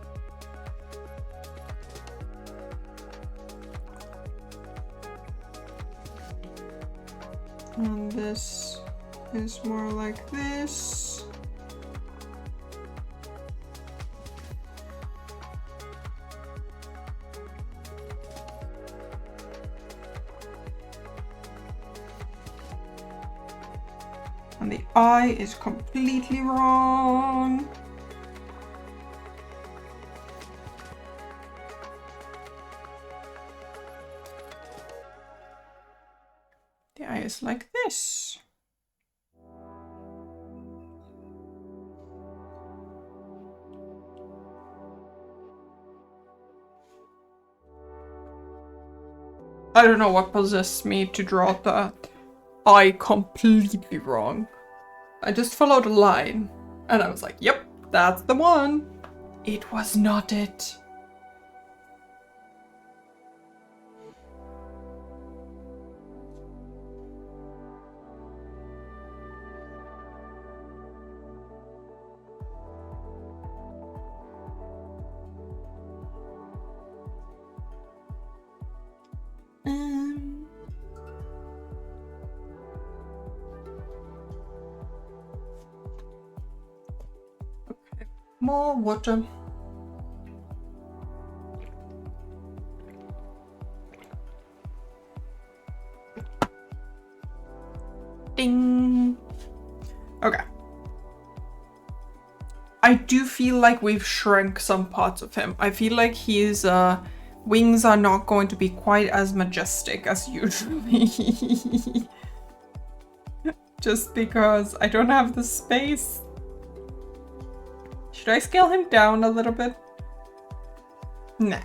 And this is more like this. And the eye is completely wrong. The eye is like this. I don't know what possessed me to draw the eye completely wrong. I just followed a line and I was like, yep, that's the one. It was not it. Okay, more water. Ding. Okay. I do feel like we've shrunk some parts of him. I feel like his wings are not going to be quite as majestic as usually. Just because I don't have the space. Should I scale him down a little bit? Nah.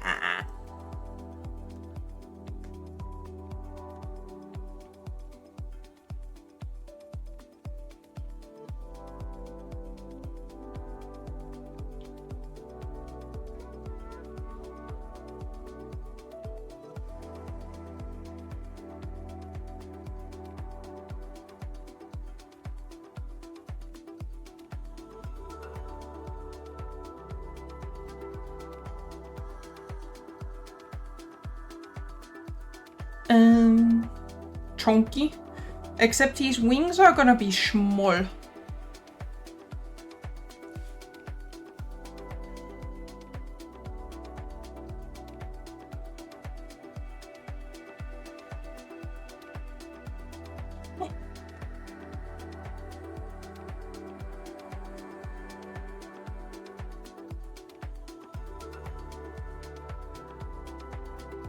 Chunky. Except his wings are gonna be small.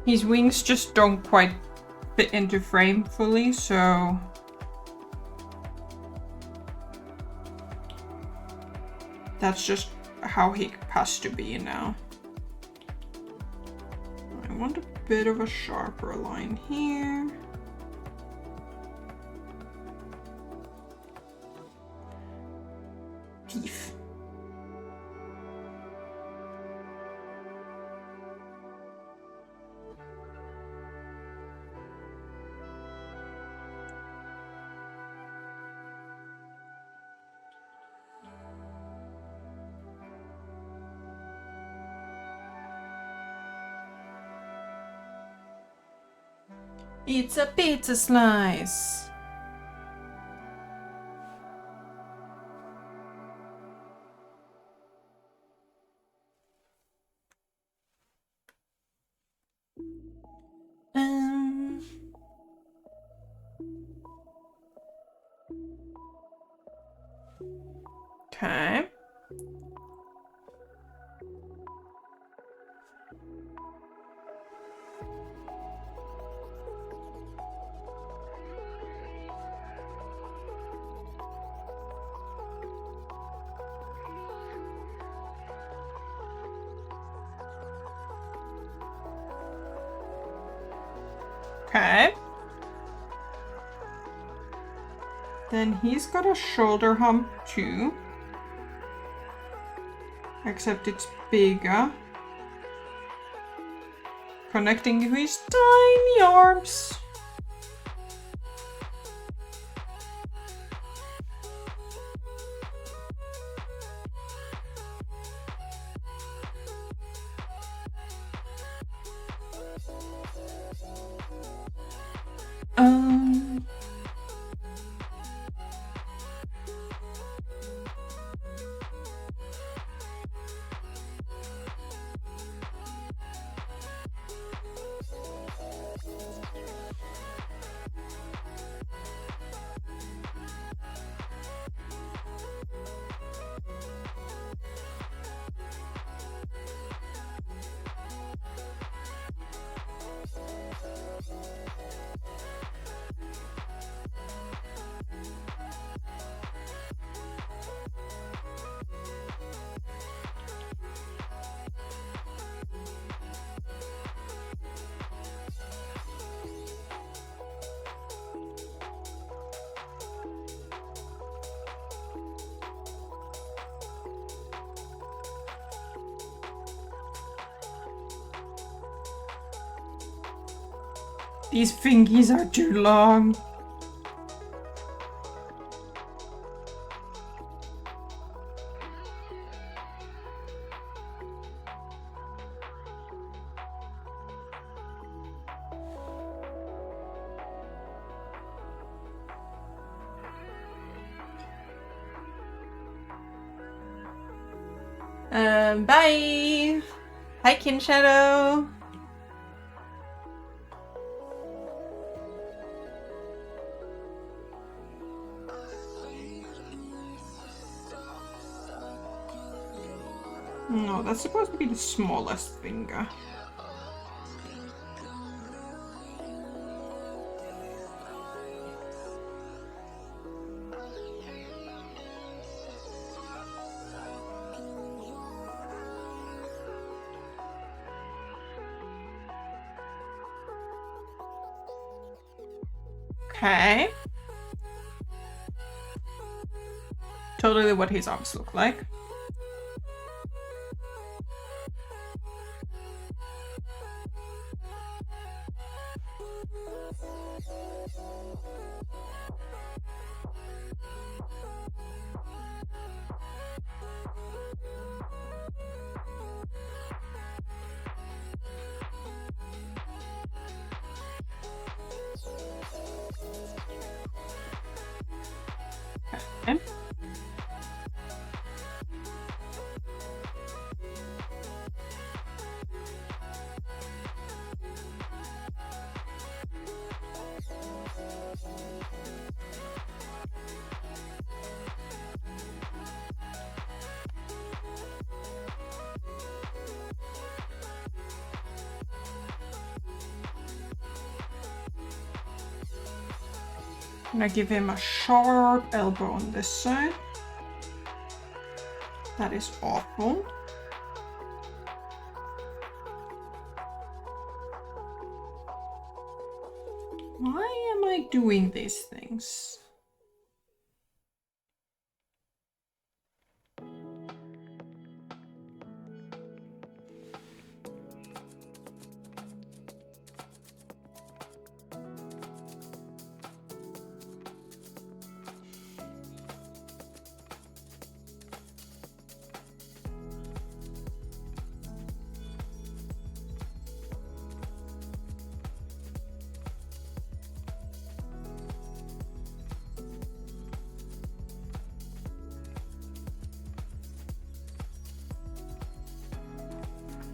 His wings just don't quite fit into frame fully, so that's just how he has to be now. I want a bit of a sharper line here. Teeth. It's a pizza slice. Okay. Okay. Then he's got a shoulder hump too. Except it's bigger. Connecting to his tiny arms. These fingies are too long. Bye! Hi, Kin Shadow! No, that's supposed to be the smallest finger. Okay. Totally what his arms look like. Okay. I'm gonna give him a sharp elbow on this side. That is awful. Why am I doing these things?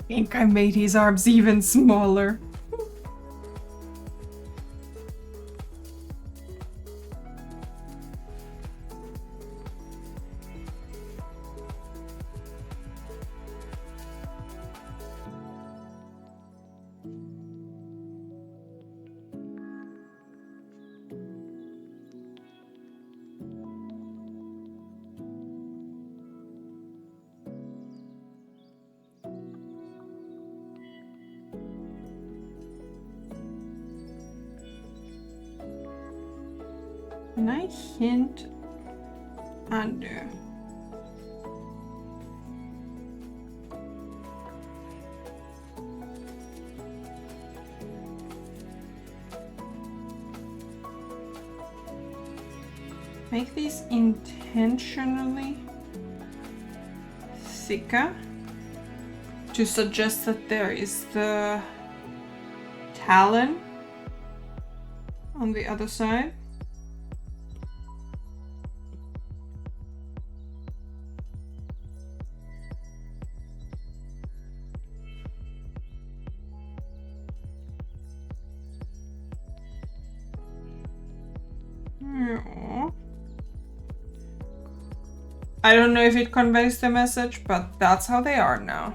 I think I made his arms even smaller. Can I hint under? Make these intentionally thicker to suggest that there is the talon on the other side. I don't know if it conveys the message, but that's how they are now.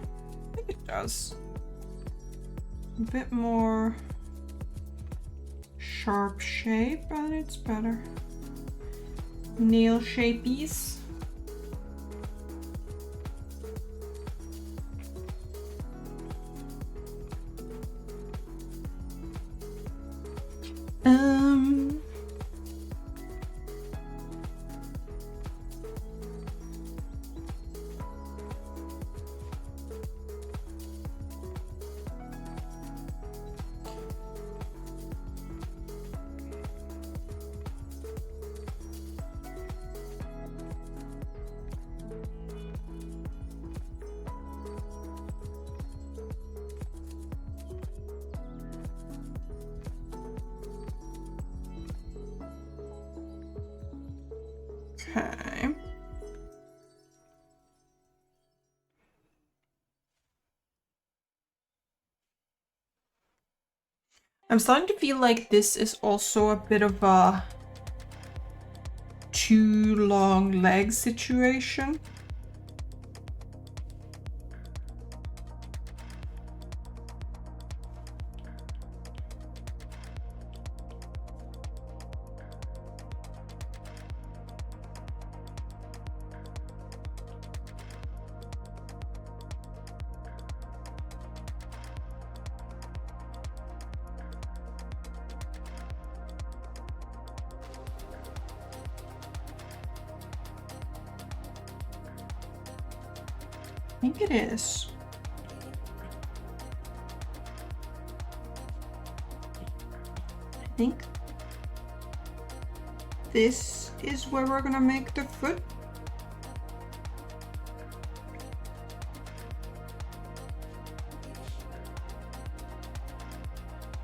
I think it does. A bit more sharp shape, but it's better. Nail shapies. Okay. I'm starting to feel like this is also a bit of a too long leg situation. I think it is. I think this is where we're gonna make the foot.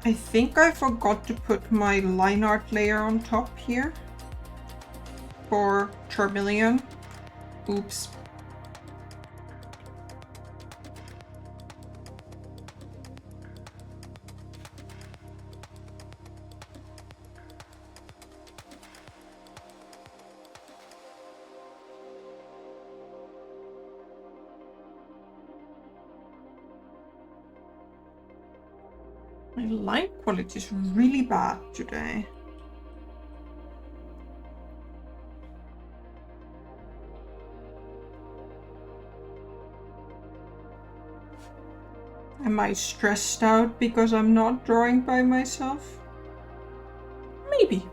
I think I forgot to put my line art layer on top here for Charmeleon. Oops. My line quality is really bad today. Am I stressed out because I'm not drawing by myself? Maybe.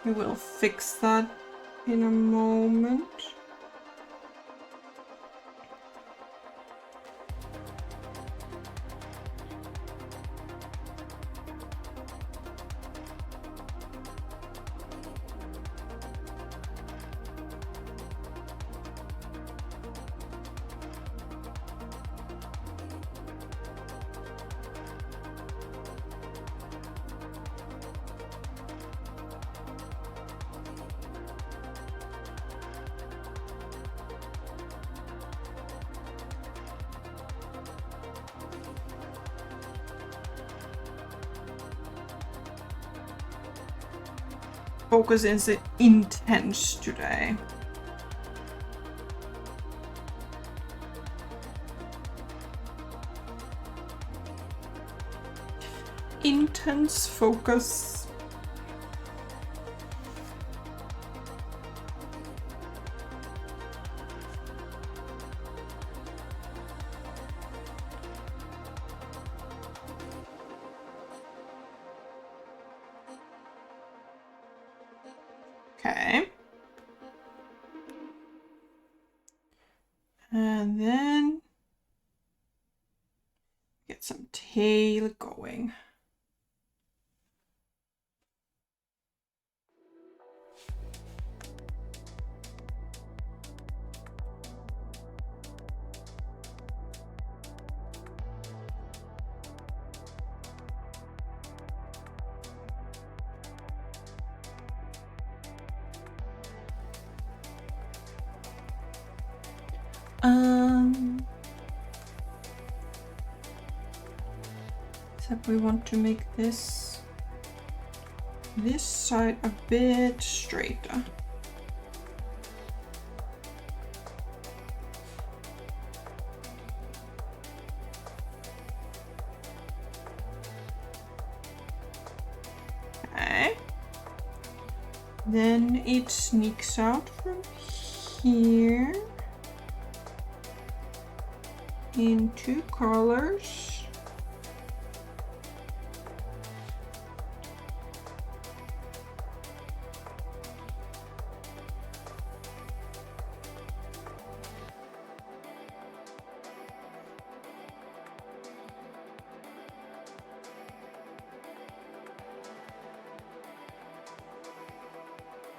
We will fix that in a moment. Focus is intense today. Intense focus. Okay. And then get some tail going. Except we want to make this side a bit straighter. Okay. Then it sneaks out from here in two colors.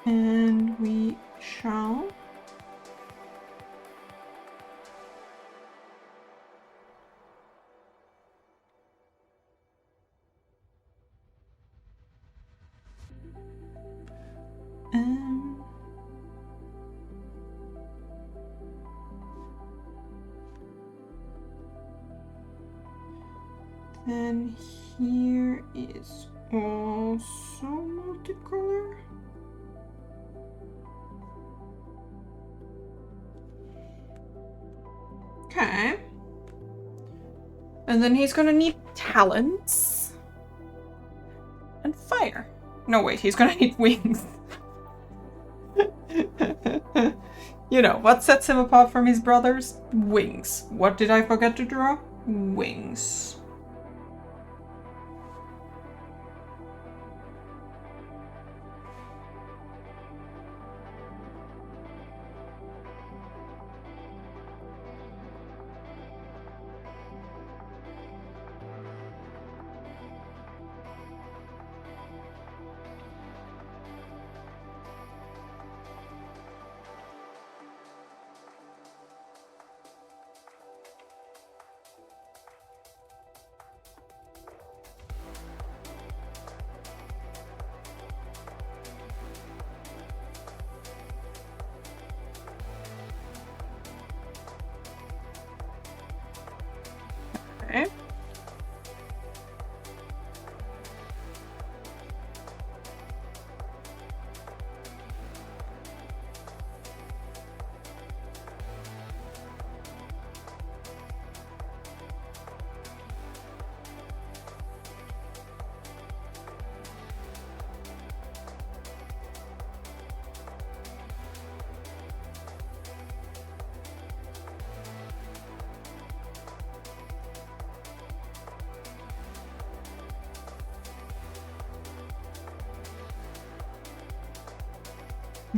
And we shall. And here is also multicolor. Okay. And then he's gonna need talons. And fire. No, wait, he's gonna need wings. You know, what sets him apart from his brothers? Wings. What did I forget to draw? Wings. Okay.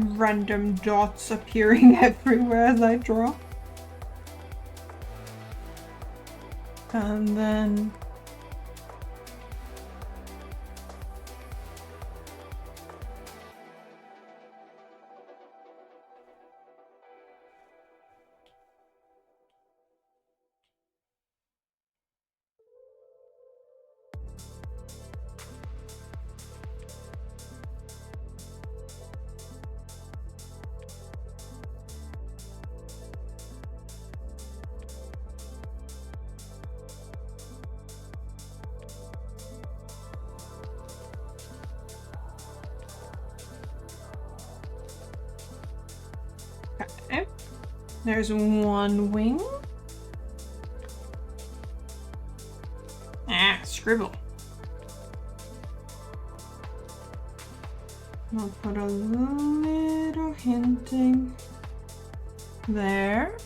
Random dots appearing everywhere as I draw. And then okay. There's one wing. Scribble. I'll put a little hinting there.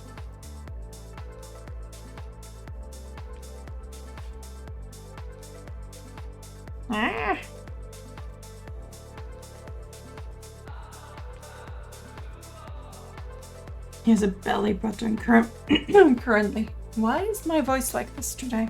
He has a belly button currently. Why is my voice like this today?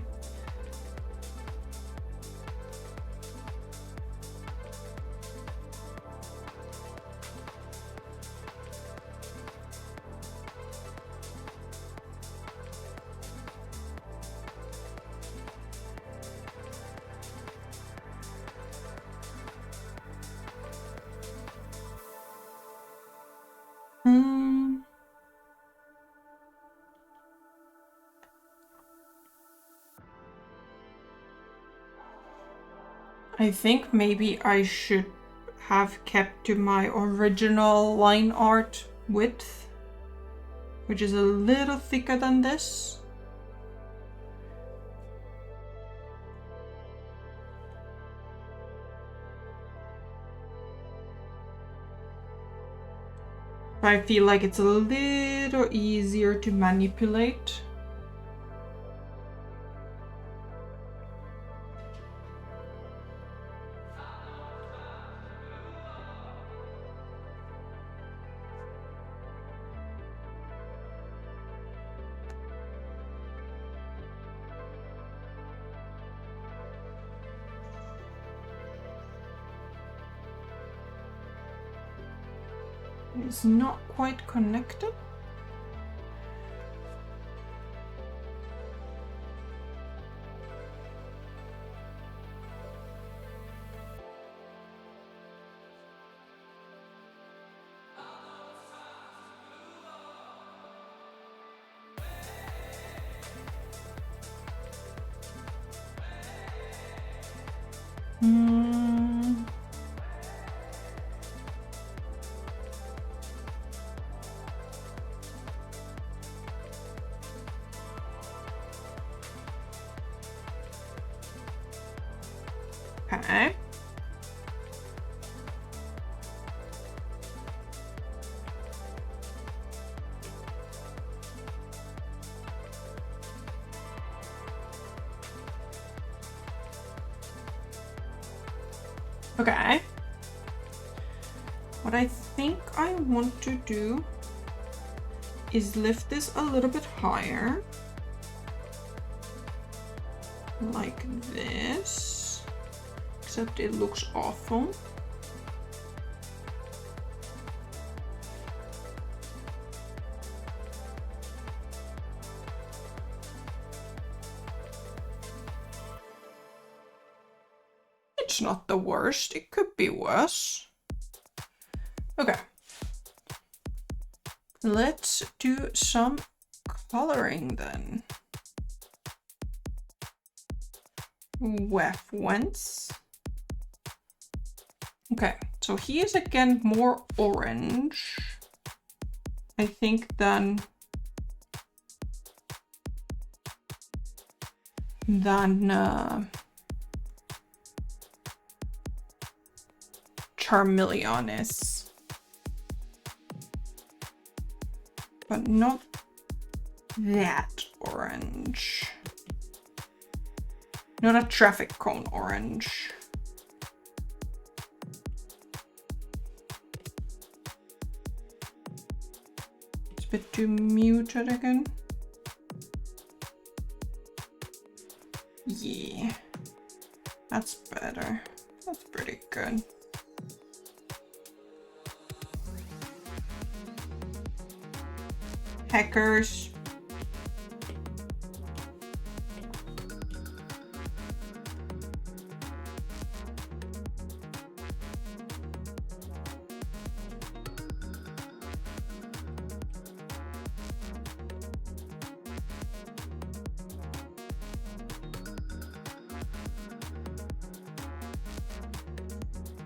I think maybe I should have kept to my original line art width, which is a little thicker than this. I feel like it's a little easier to manipulate. It's not quite connected. Okay. Okay. What I think I want to do is lift this a little bit higher. Like this. Except it looks awful. It's not the worst, it could be worse. Okay. Let's do some coloring then. Once. Okay, so he is again more orange, I think, than Charmeleon is. But not that orange. Not a traffic cone orange. It's a bit too muted again. Yeah, that's better. That's pretty good. Hackers.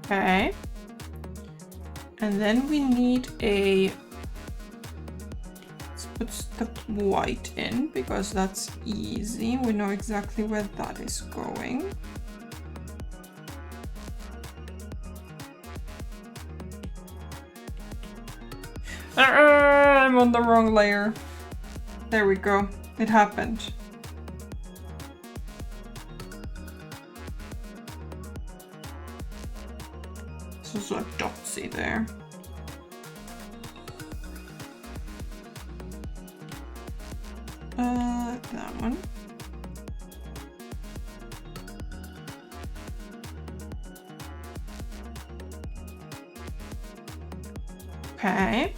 Okay. And then we need a... Let's put the white in because that's easy. We know exactly where that is going. I'm on the wrong layer. There we go. It happened. There's a dotsy there. That one. Okay.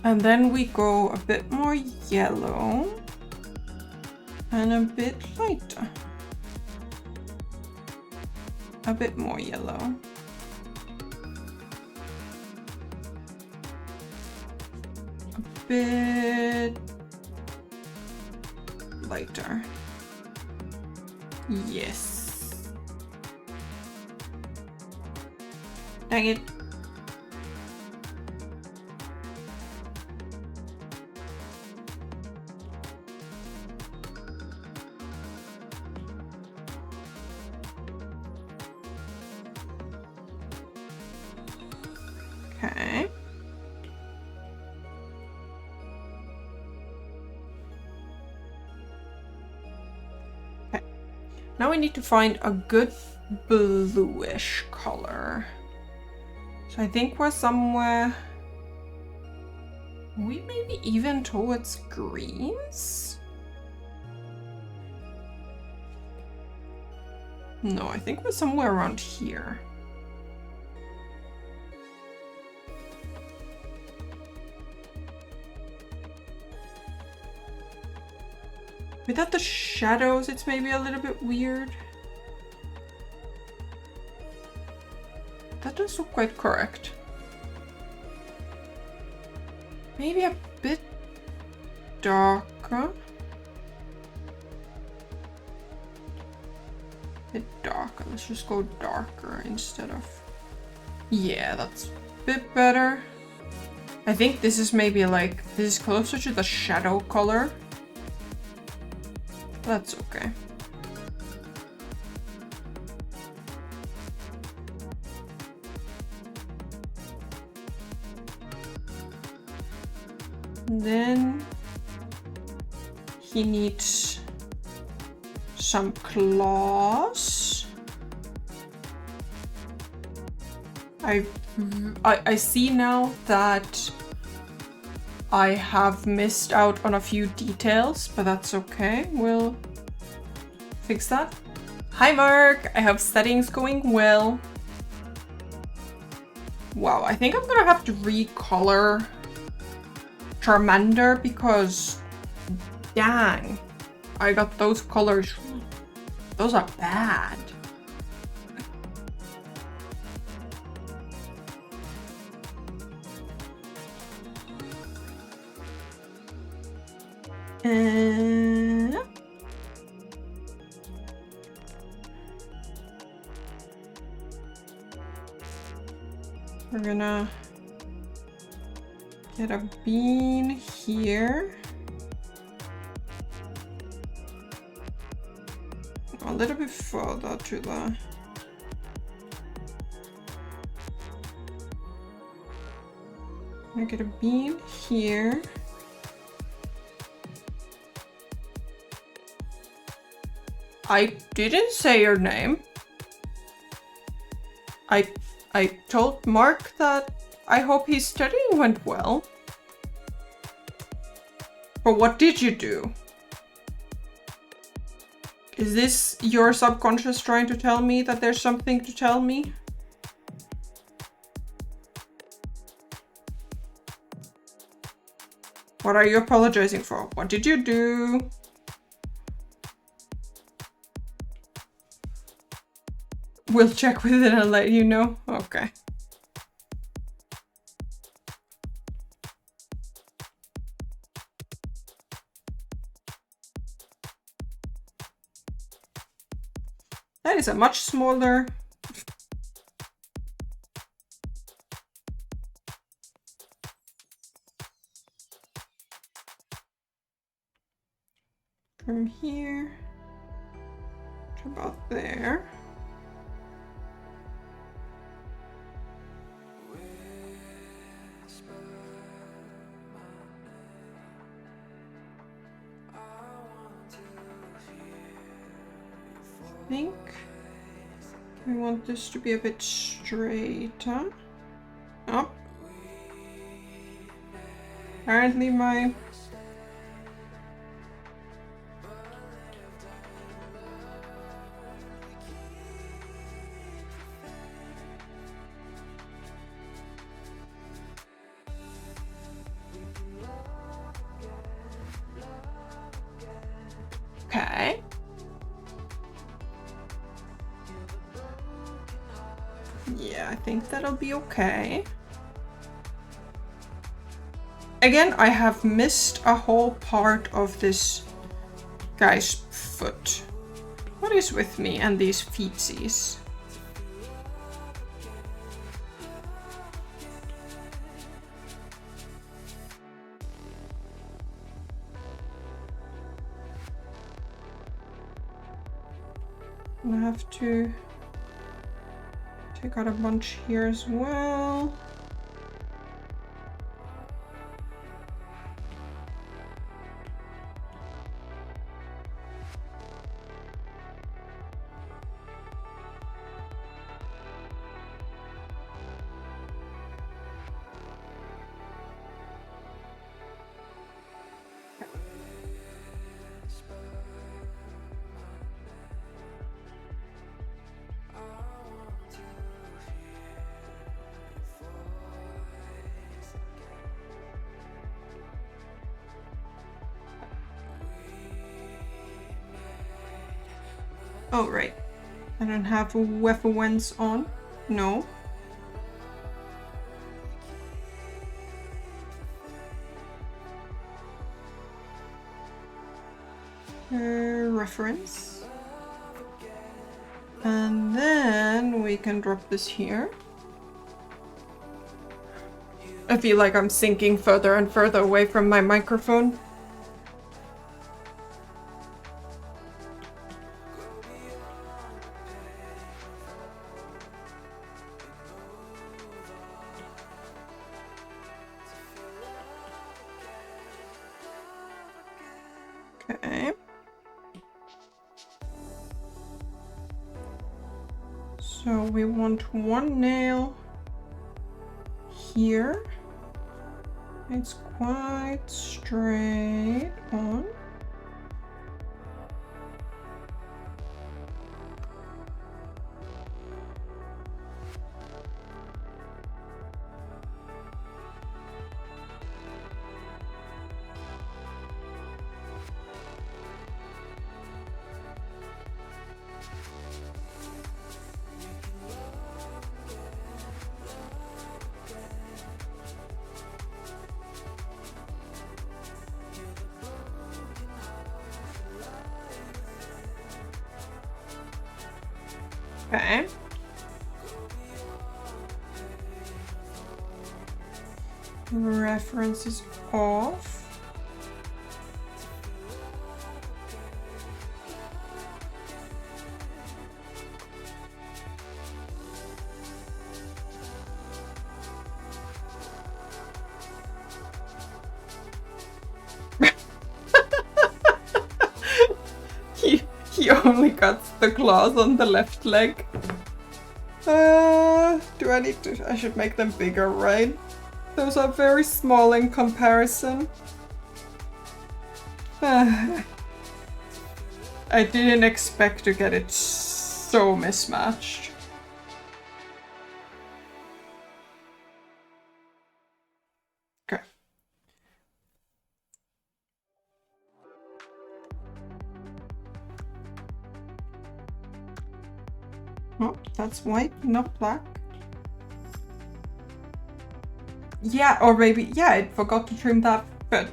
And then we go a bit more yellow and a bit lighter. A bit more yellow. A bit lighter. Yes. Dang it. Okay. Okay. Now we need to find a good bluish color. So I think we're somewhere... We maybe even towards greens? No, I think we're somewhere around here. Without the shadows, it's maybe a little bit weird. That does look quite correct. Maybe a bit darker. Bit darker. Let's just go darker instead of... Yeah, that's a bit better. I think this is maybe like... This is closer to the shadow color. That's okay. Then he needs some claws. I see now that I have missed out on a few details, but that's okay. We'll fix that. Hi Mark, I hope studying's going well. Wow, I think I'm gonna have to recolor Charmander because dang, I got those colors. Those are bad. We're gonna get a bean here. A little bit further to the... I'm gonna get a bean here. I didn't say your name. I told Mark that I hope his studying went well. But what did you do? Is this your subconscious trying to tell me that there's something to tell me? What are you apologizing for? What did you do? We'll check with it and let you know. Okay. That is a much smaller... From here to about there. I think we want this to be a bit straighter. Up. Apparently my... Okay. Yeah, I think that'll be okay. Again, I have missed a whole part of this guy's foot. What is with me and these feetsies? I have to take out a bunch here as well. Oh, right. I don't have weapons on. No. Reference. And then we can drop this here. I feel like I'm sinking further and further away from my microphone. Okay. So we want one nail here. It's quite straight on. Okay. Reference is off. He only cuts the claws on the left leg. Do I need to? I should make them bigger, right? Those are very small in comparison. I didn't expect to get it so mismatched. Okay. Oh, that's white, not black. Yeah, or maybe, yeah, I forgot to trim that bit.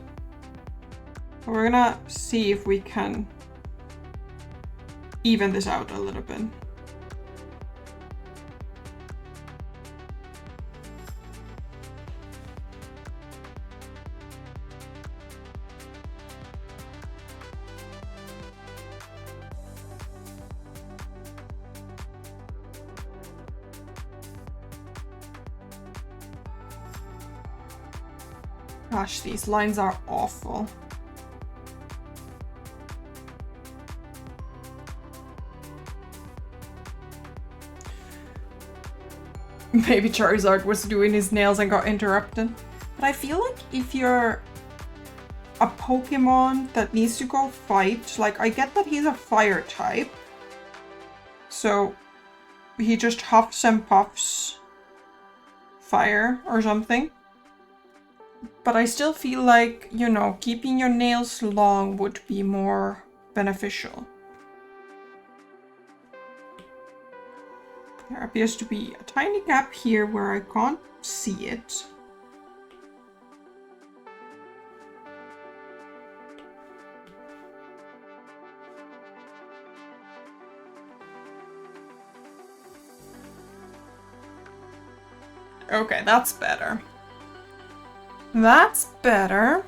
We're gonna see if we can even this out a little bit. Gosh, these lines are awful. Maybe Charizard was doing his nails and got interrupted. But I feel like if you're a Pokemon that needs to go fight, like I get that he's a fire type. So he just huffs and puffs fire or something. But I still feel like, you know, keeping your nails long would be more beneficial. There appears to be a tiny gap here where I can't see it. Okay, that's better. That's better.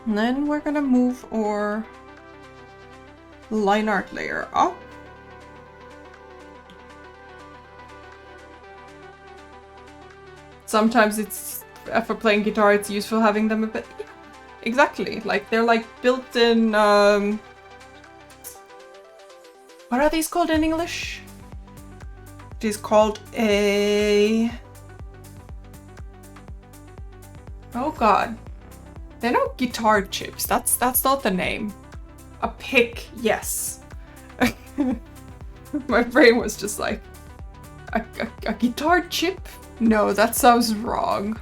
Then we're gonna move our line art layer up. Sometimes it's, for playing guitar, it's useful having them a bit. Exactly, like they're like built-in. What are these called in English? It is called a. Oh god. They're not guitar chips. That's not the name. A pick, yes. My brain was just like, a guitar chip? No, that sounds wrong.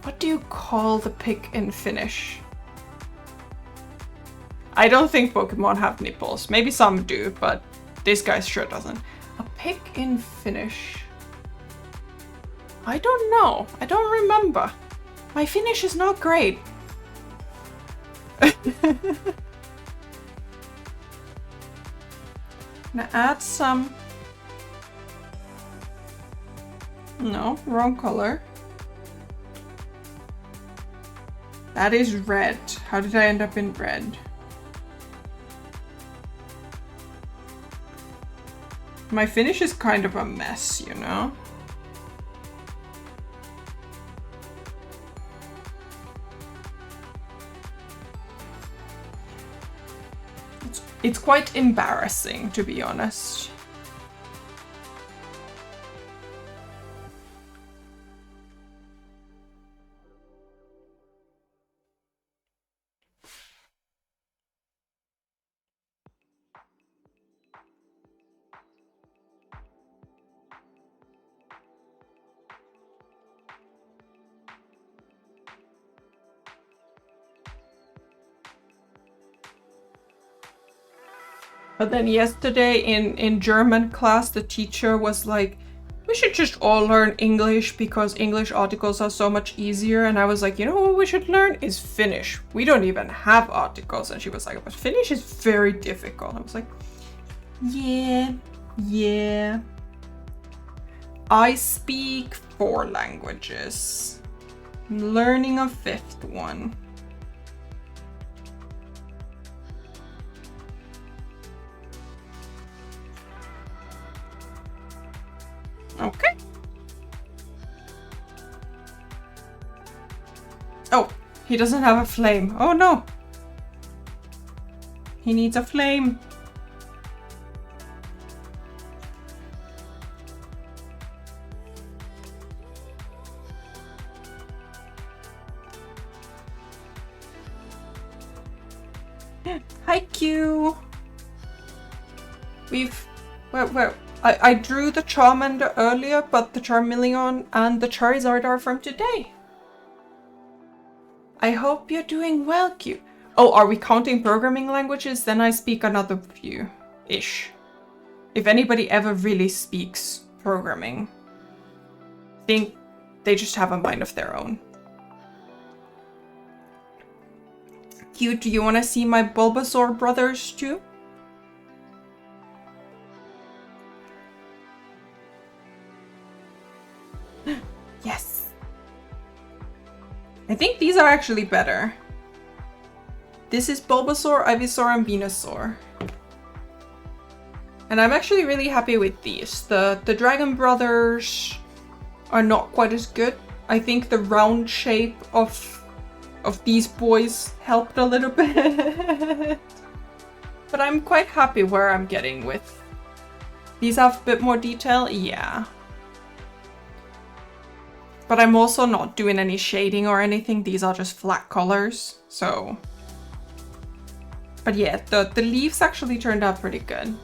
What do you call the pig in Finnish? I don't think Pokemon have nipples. Maybe some do, but this guy sure doesn't. A pig in Finnish. I don't know. I don't remember. My Finnish is not great. Gonna add some. No, wrong color. That is red. How did I end up in red? My Finnish is kind of a mess, you know? It's quite embarrassing, to be honest. But then yesterday in German class, the teacher was like, we should just all learn English because English articles are so much easier. And I was like, you know what we should learn is Finnish. We don't even have articles. And she was like, but Finnish is very difficult. I was like, yeah. I speak 4 languages. I'm learning a 5th one. Okay. Oh, he doesn't have a flame. Oh no. He needs a flame. Hi, Q. Well, I drew the Charmander earlier, but the Charmeleon and the Charizard are from today. I hope you're doing well, Q. Oh, are we counting programming languages? Then I speak another few-ish. If anybody ever really speaks programming, I think they just have a mind of their own. Q, do you want to see my Bulbasaur brothers too? Yes. I think these are actually better. This is Bulbasaur, Ivysaur, and Venusaur. And I'm actually really happy with these. The Dragon Brothers are not quite as good. I think the round shape of these boys helped a little bit. But I'm quite happy where I'm getting with. These have a bit more detail, yeah. But I'm also not doing any shading or anything. These are just flat colors, so. But yeah, the leaves actually turned out pretty good.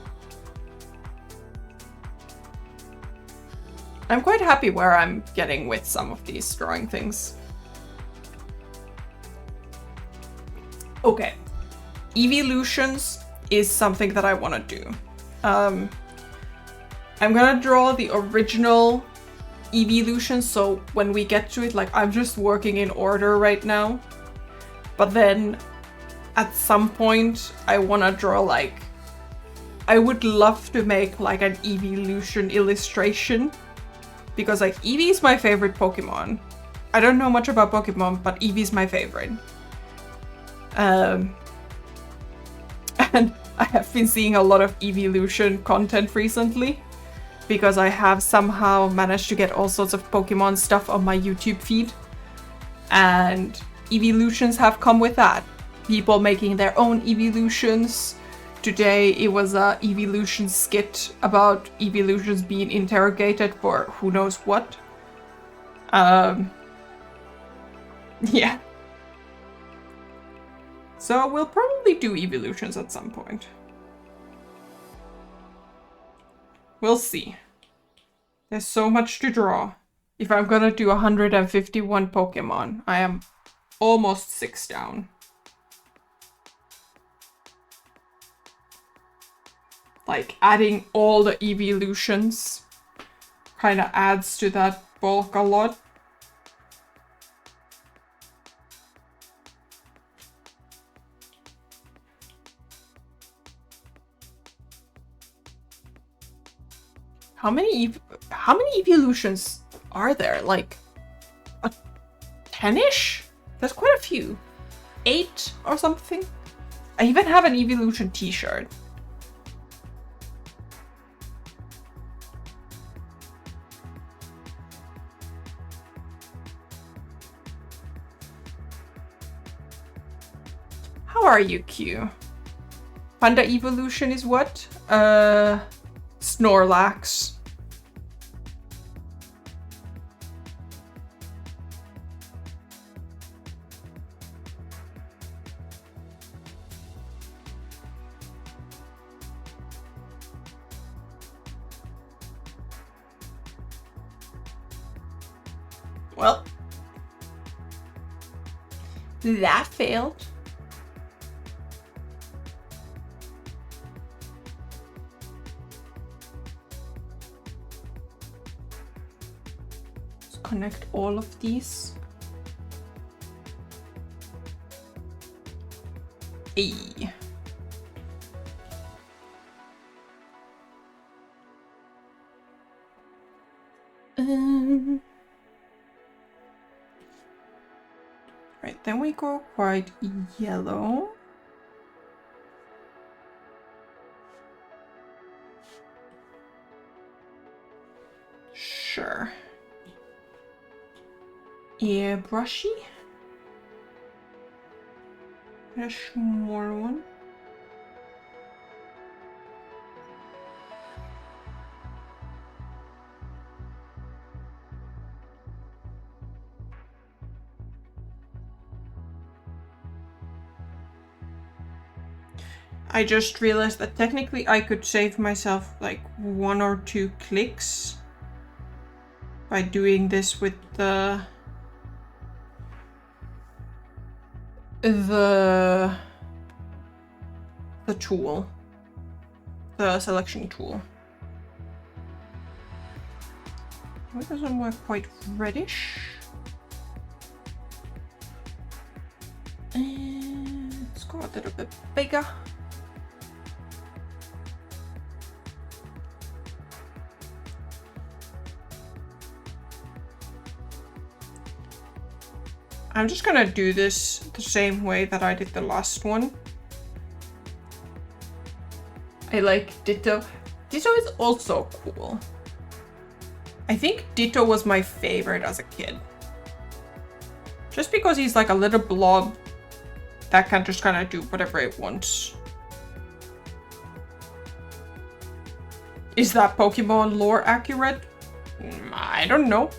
I'm quite happy where I'm getting with some of these drawing things. Okay, evolutions is something that I want to do. I'm gonna draw the original evolution, so when we get to it, like, I'm just working in order right now. But then at some point I want to draw, like, I would love to make like an evolution illustration, because like Eevee is my favorite Pokemon. I don't know much about Pokemon, but Eevee is my favorite. And I have been seeing a lot of evolution content recently, because I have somehow managed to get all sorts of Pokemon stuff on my YouTube feed. And evolutions have come with that. People making their own evolutions. Today it was a evolution skit about evolutions being interrogated for who knows what. Yeah. So we'll probably do evolutions at some point. We'll see. There's so much to draw. if I'm gonna do 151 Pokemon, I am almost 6 down. Like, adding all the evolutions kind of adds to that bulk a lot. How many evolutions are there? Like, a 10-ish? There's quite a few. 8 or something? I even have an evolution t-shirt. How are you, Q? Panda evolution is what? Snorlax. Well, that failed. Let's connect all of these. E. Right, then we go quite yellow. Sure. Airbrushy. A small one. I just realized that technically I could save myself like 1 or 2 clicks by doing this with the tool, the selection tool. It doesn't work quite reddish. And let's go a little bit bigger. I'm just gonna do this the same way that I did the last one. I like Ditto. Ditto is also cool. I think Ditto was my favorite as a kid. Just because he's like a little blob that can just kind of do whatever it wants. Is that Pokemon lore accurate? I don't know.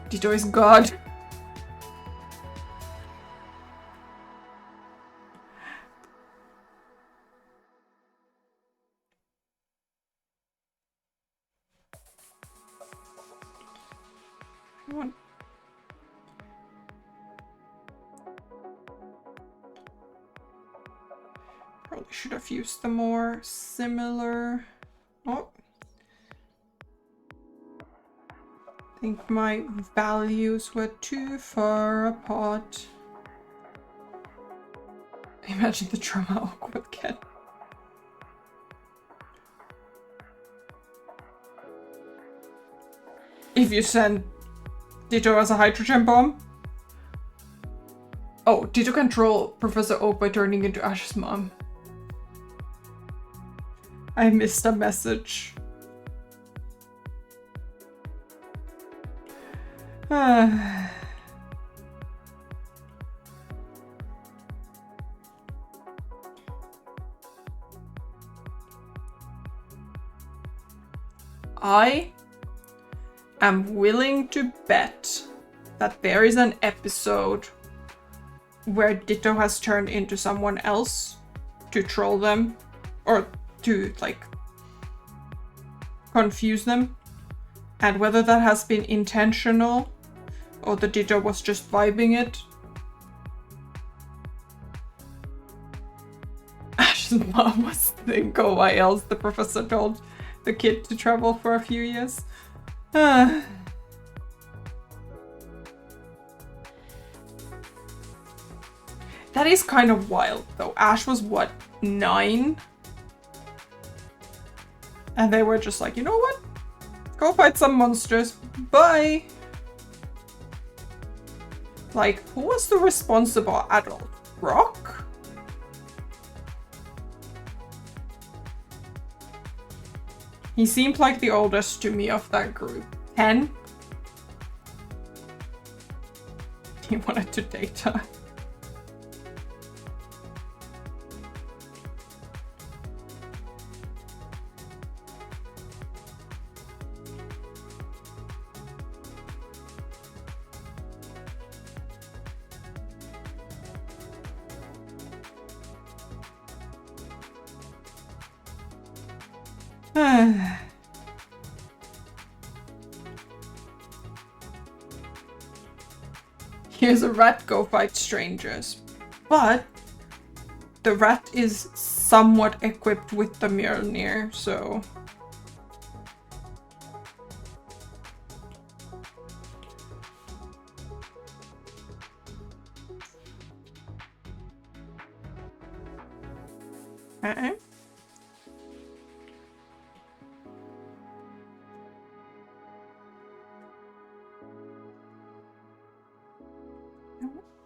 Ditto is God. Probably should have used the more similar. Oh. I think my values were too far apart. Imagine the drama awkward cat. If you send Ditto as a hydrogen bomb. Oh, Ditto control Professor Oak by turning into Ash's mom. I missed a message. I am willing to bet that there is an episode where Ditto has turned into someone else to troll them or to like confuse them, and whether that has been intentional or the Ditto was just vibing it. Ash's mom was thinking why else the professor told the kid to travel for a few years. That is kind of wild though. Ash was what, 9? And they were just like, you know what? Go fight some monsters. Bye. Like, who was the responsible adult? Brock? He seemed like the oldest to me of that group. 10? He wanted to date her. Here's a rat, go fight strangers. But the rat is somewhat equipped with the Mjolnir, so...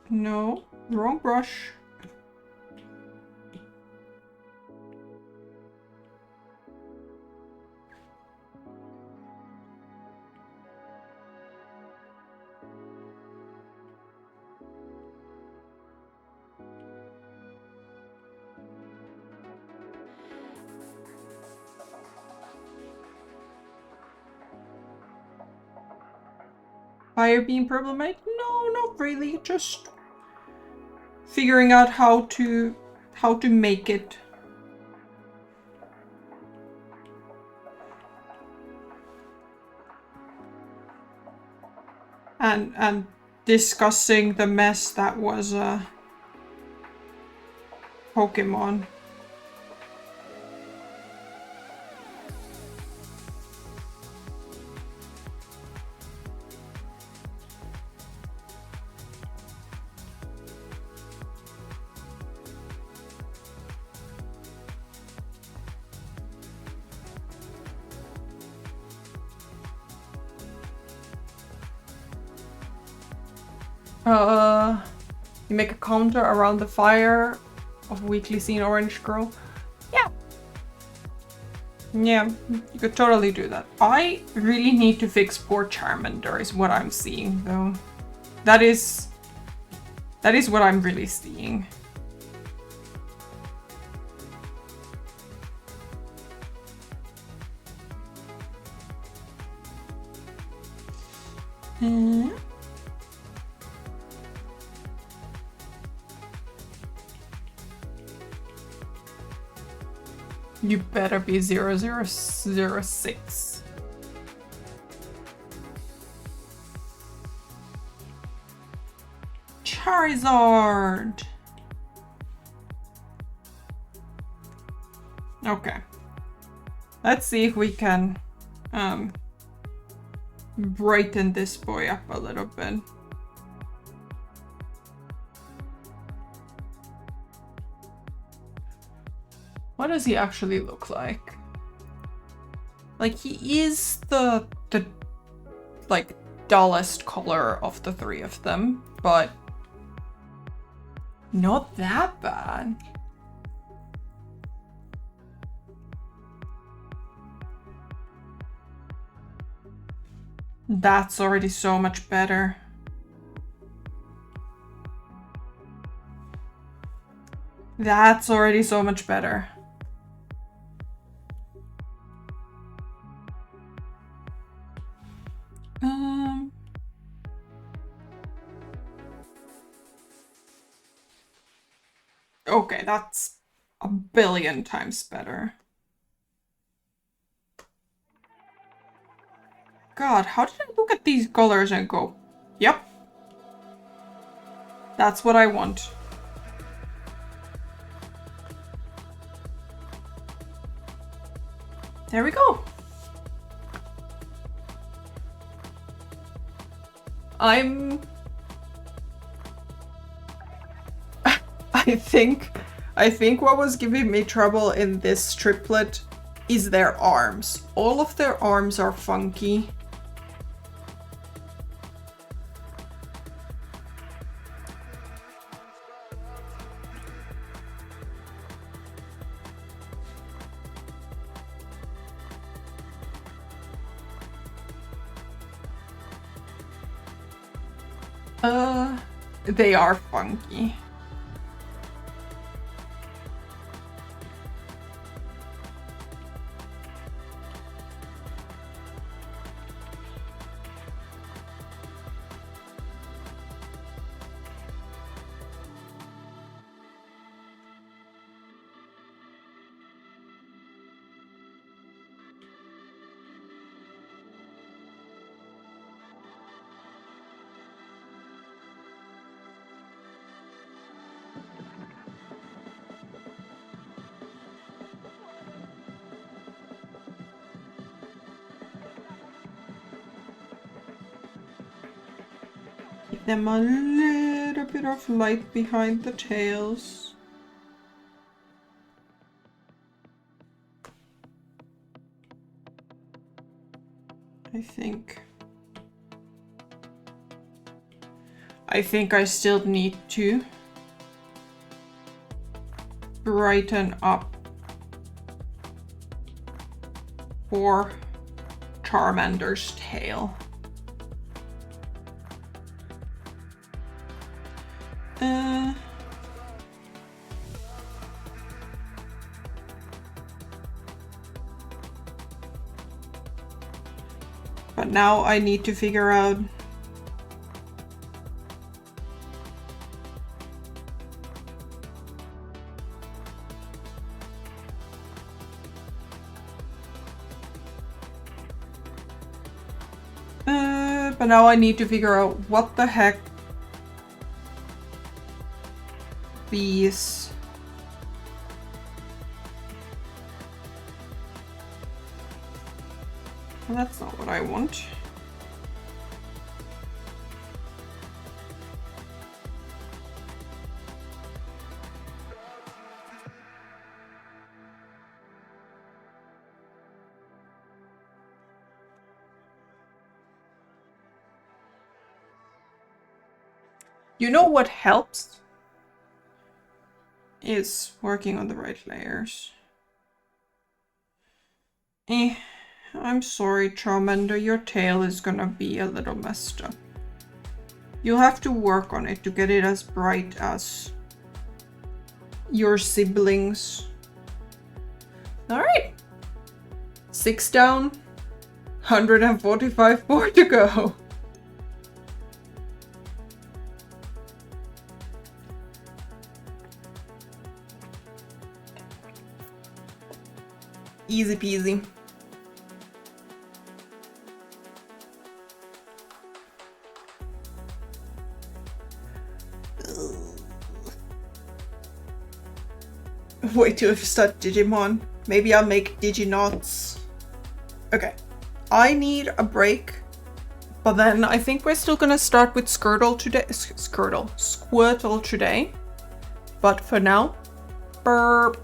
No, wrong brush. Fire being problematic? No, not really. Just figuring out how to make it. And discussing the mess that was Pokemon. You make a counter around the fire of weekly seen orange girl. Yeah. Yeah, you could totally do that. I really need to fix poor Charmander is what I'm seeing though. That is what I'm really seeing. You better be 0006. Charizard! Okay. Let's see if we can brighten this boy up a little bit. What does he actually look like? Like, he is the like dullest color of the three of them, but not that bad. That's already so much better. That's already so much better. Okay, that's a billion times better. God, how did I look at these colors and go, yep, that's what I want. There we go. I think what was giving me trouble in this triplet is their arms. All of their arms are funky. They are funky. Give them a little bit of light behind the tails. I think I still need to brighten up for Charmander's tail. But now I need to figure out what the heck these well, that's not what I want. You know what helps? Is working on the right layers. I'm sorry, Charmander, your tail is gonna be a little messed up. You'll have to work on it to get it as bright as your siblings. Alright. 6 down, 145 more to go. Easy peasy. Wait till I start Digimon. Maybe I'll make Diginots. Okay. I need a break. But then I think we're still gonna start with Squirtle today. But for now, burp.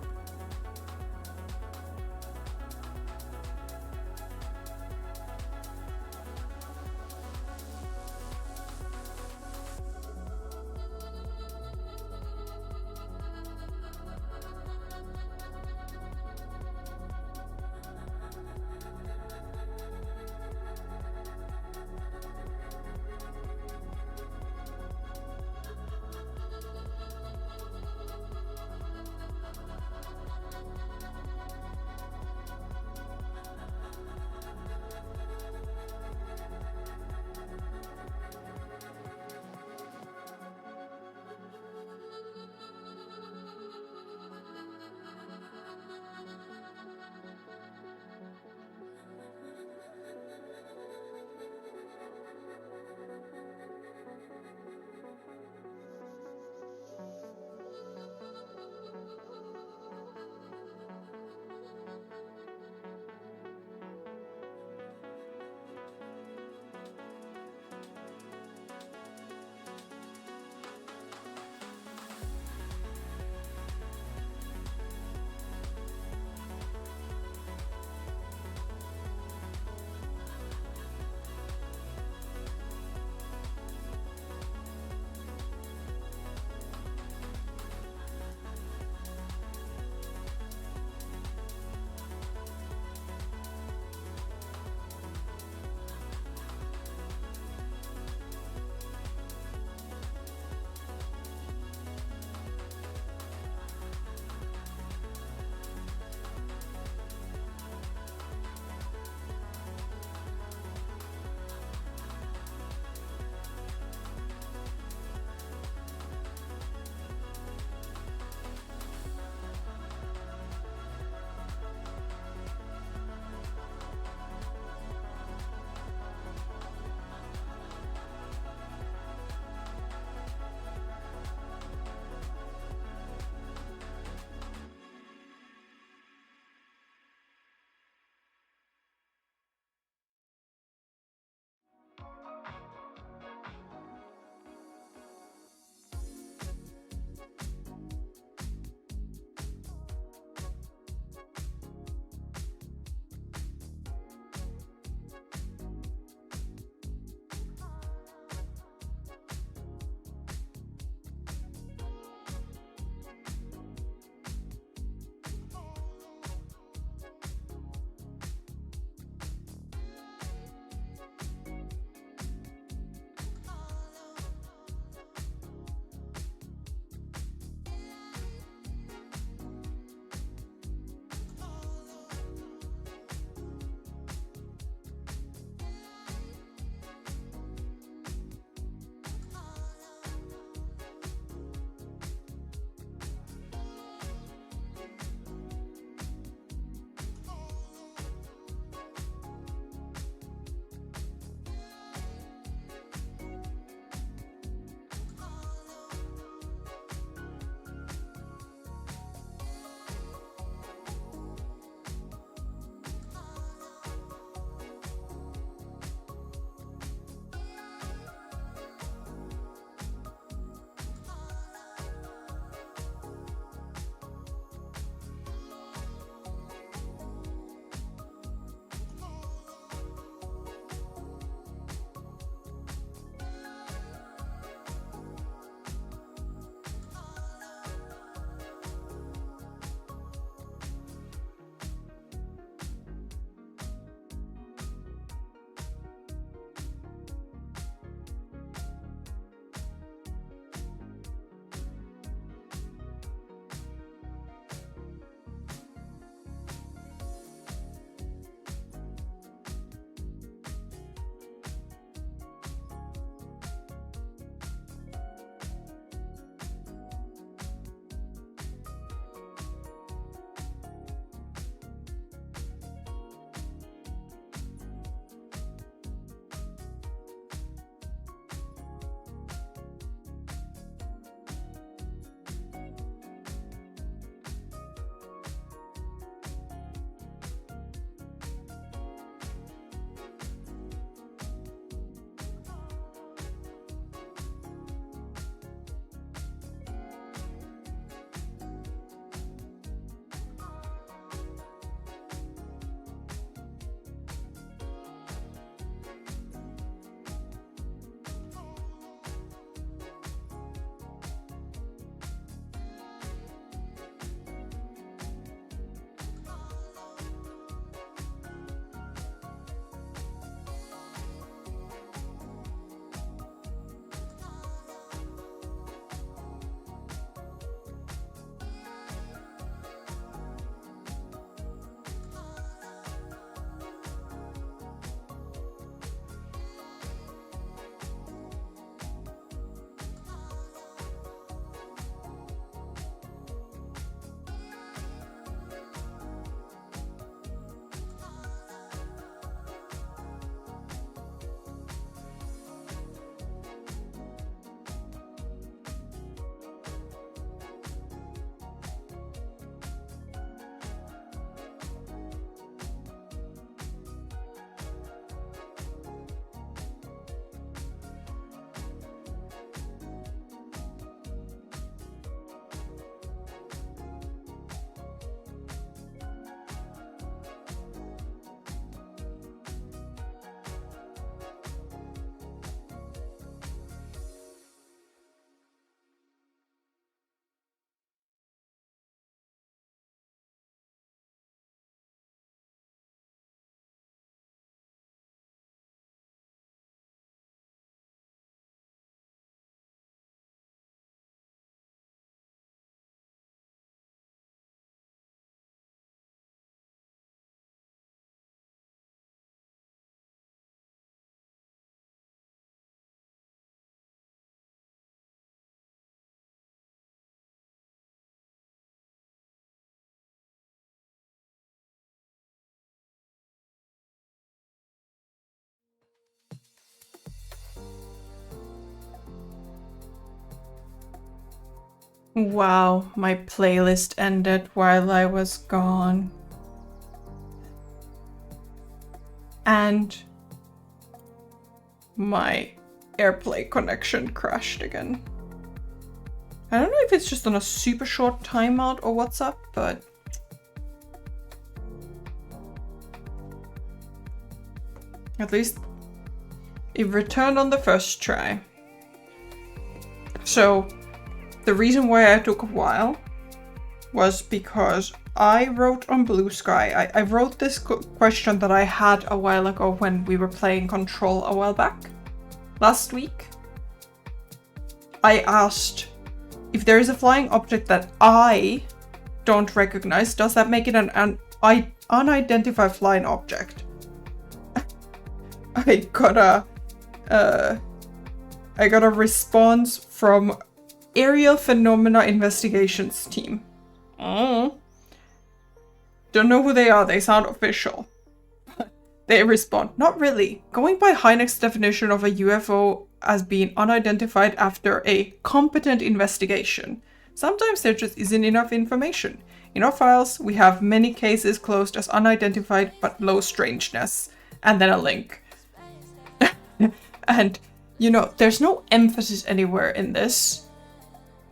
Wow, my playlist ended while I was gone. And my AirPlay connection crashed again. I don't know if it's just on a super short timeout or what's up, but at least it returned on the first try. So the reason why I took a while was because I wrote on Blue Sky, I wrote this question that I had a while ago when we were playing Control a while back, last week. I asked, if there is a flying object that I don't recognize, does that make it an unidentified flying object? I got a response from Aerial Phenomena Investigations team. Don't know who they are, they sound official. They respond, not really. Going by Hynek's definition of a UFO as being unidentified after a competent investigation. Sometimes there just isn't enough information. In our files, we have many cases closed as unidentified but low strangeness. And then a link. And, you know, there's no emphasis anywhere in this.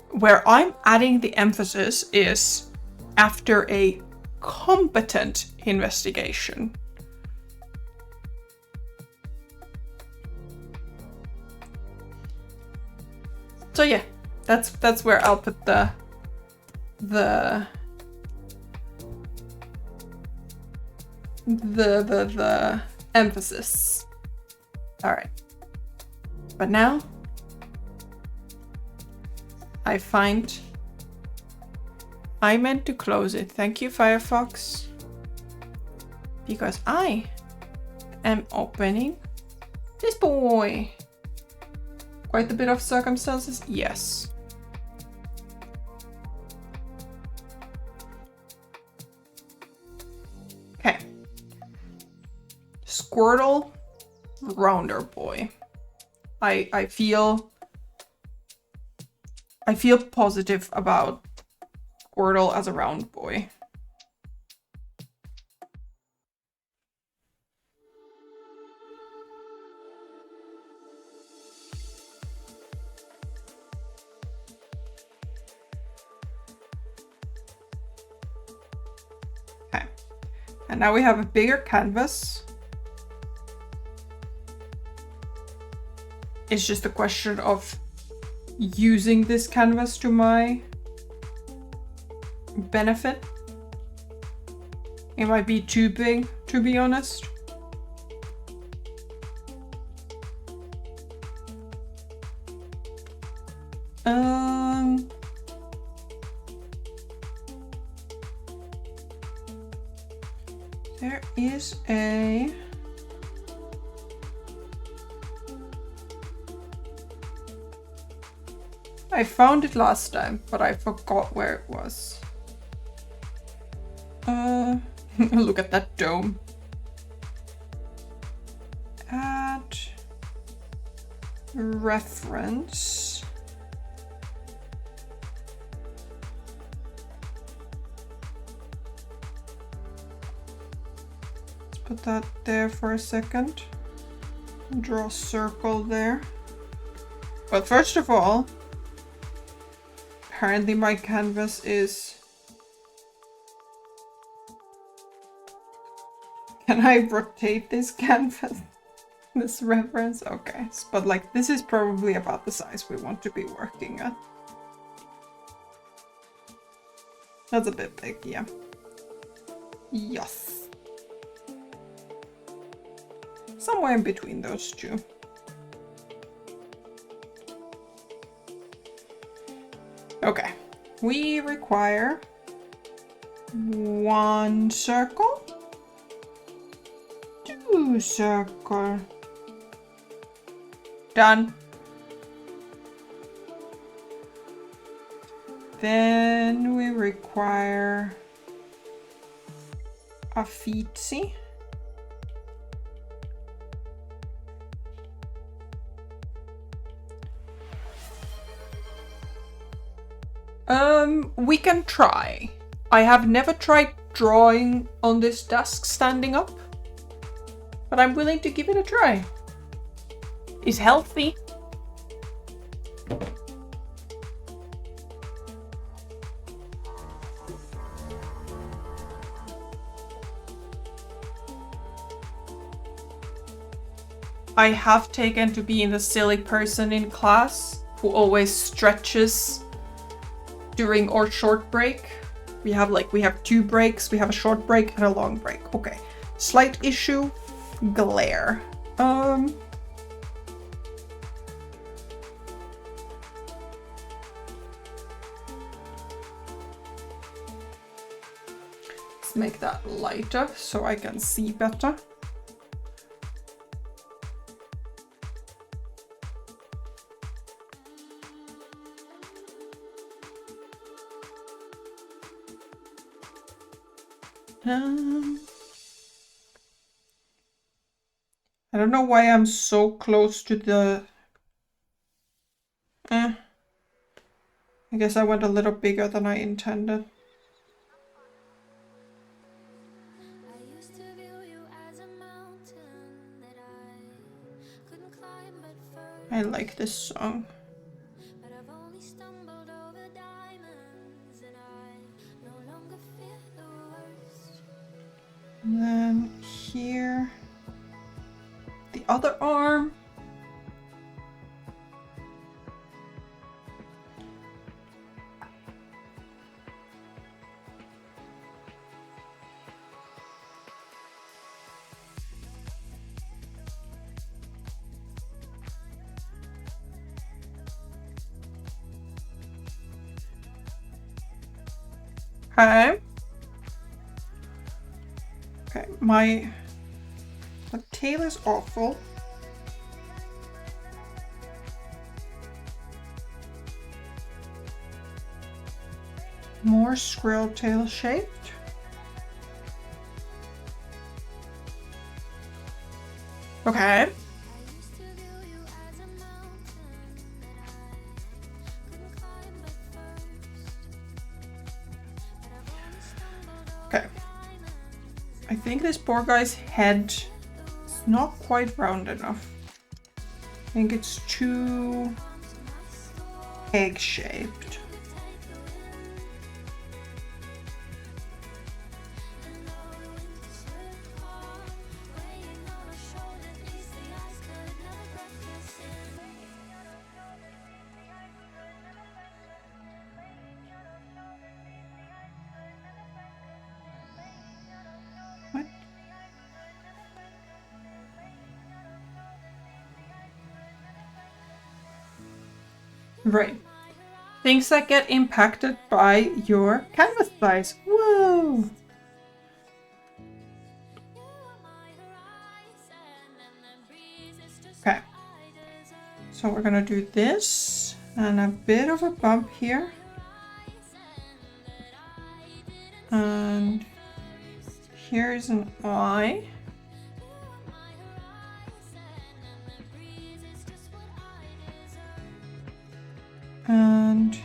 Where I'm adding the emphasis is after a competent investigation. So yeah, that's where I'll put the emphasis. All right. But now I meant to close it. Thank you, Firefox. Because I am opening this boy. Quite a bit of circumstances, yes. Okay. Squirtle Rounder Boy. I feel positive about Squirtle as a round boy. Okay. And now we have a bigger canvas. It's just a question of using this canvas to my benefit. It might be too big, to be honest. There is a... I found it last time, but I forgot where it was. Look at that dome. Add reference. Let's put that there for a second. Draw a circle there. But first of all, apparently my canvas is... Can I rotate this canvas? This reference? Okay, but like this is probably about the size we want to be working at. That's a bit big, yeah. Yes. Somewhere in between those two. Okay, we require one circle, two circle. Done. Then we require a feetsy. We can try. I have never tried drawing on this desk standing up, but I'm willing to give it a try. It's healthy. I have taken to being the silly person in class who always stretches during our short break. We have 2 breaks. We have a short break and a long break. Okay. Slight issue, glare. Let's make that lighter so I can see better. I don't know why I'm so close to the... I guess I went a little bigger than I intended. I like this song. And then here, the other arm. Okay. Okay, the tail is awful. More squirrel tail shaped. Okay. Okay. I think this poor guy's head is not quite round enough. I think it's too egg-shaped. What? Right. Things that get impacted by your canvas size. Whoa! Okay. So we're gonna do this and a bit of a bump here. And here's an eye. And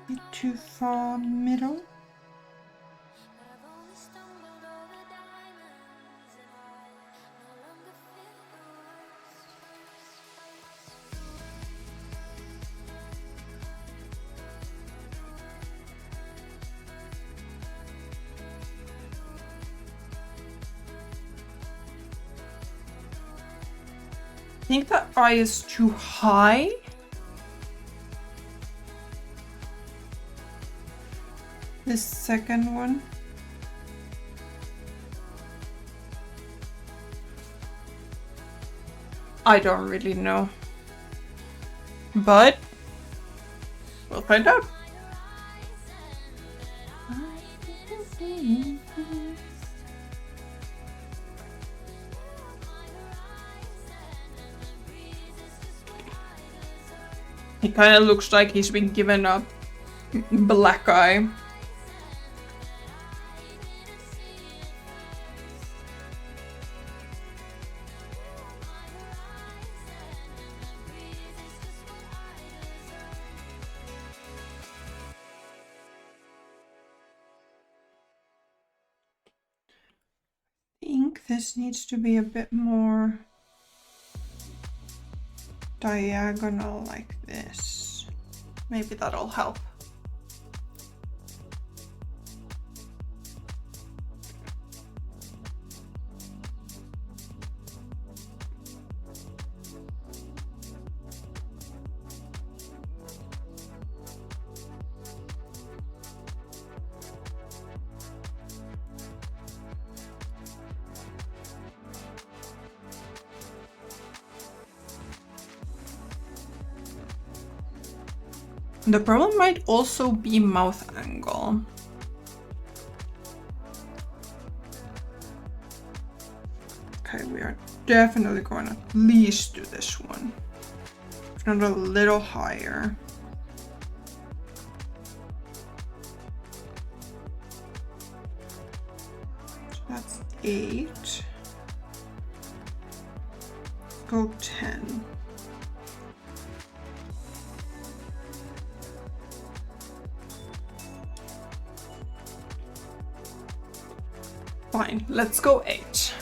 bit too far middle. I think that eye is too high. This second one. I don't really know. But we'll find out. He kind of looks like he's been given a black eye. I think this needs to be a bit more diagonal like this. Maybe that'll help. The problem might also be mouth angle. Okay, we are definitely going to at least do this one, if not a little higher. So that's 8. Go 10. Fine, let's go 8.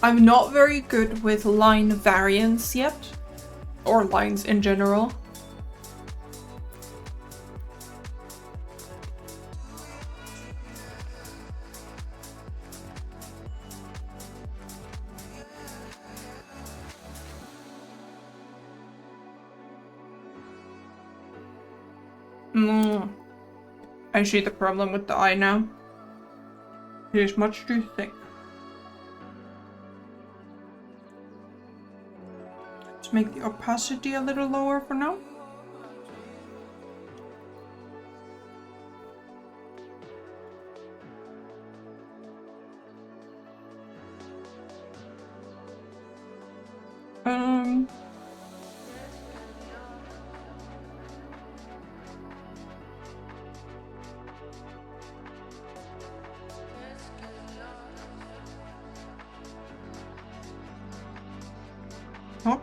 I'm not very good with line variants yet, or lines in general. I see the problem with the eye now. It is much too thick. Let's make the opacity a little lower for now. Oh.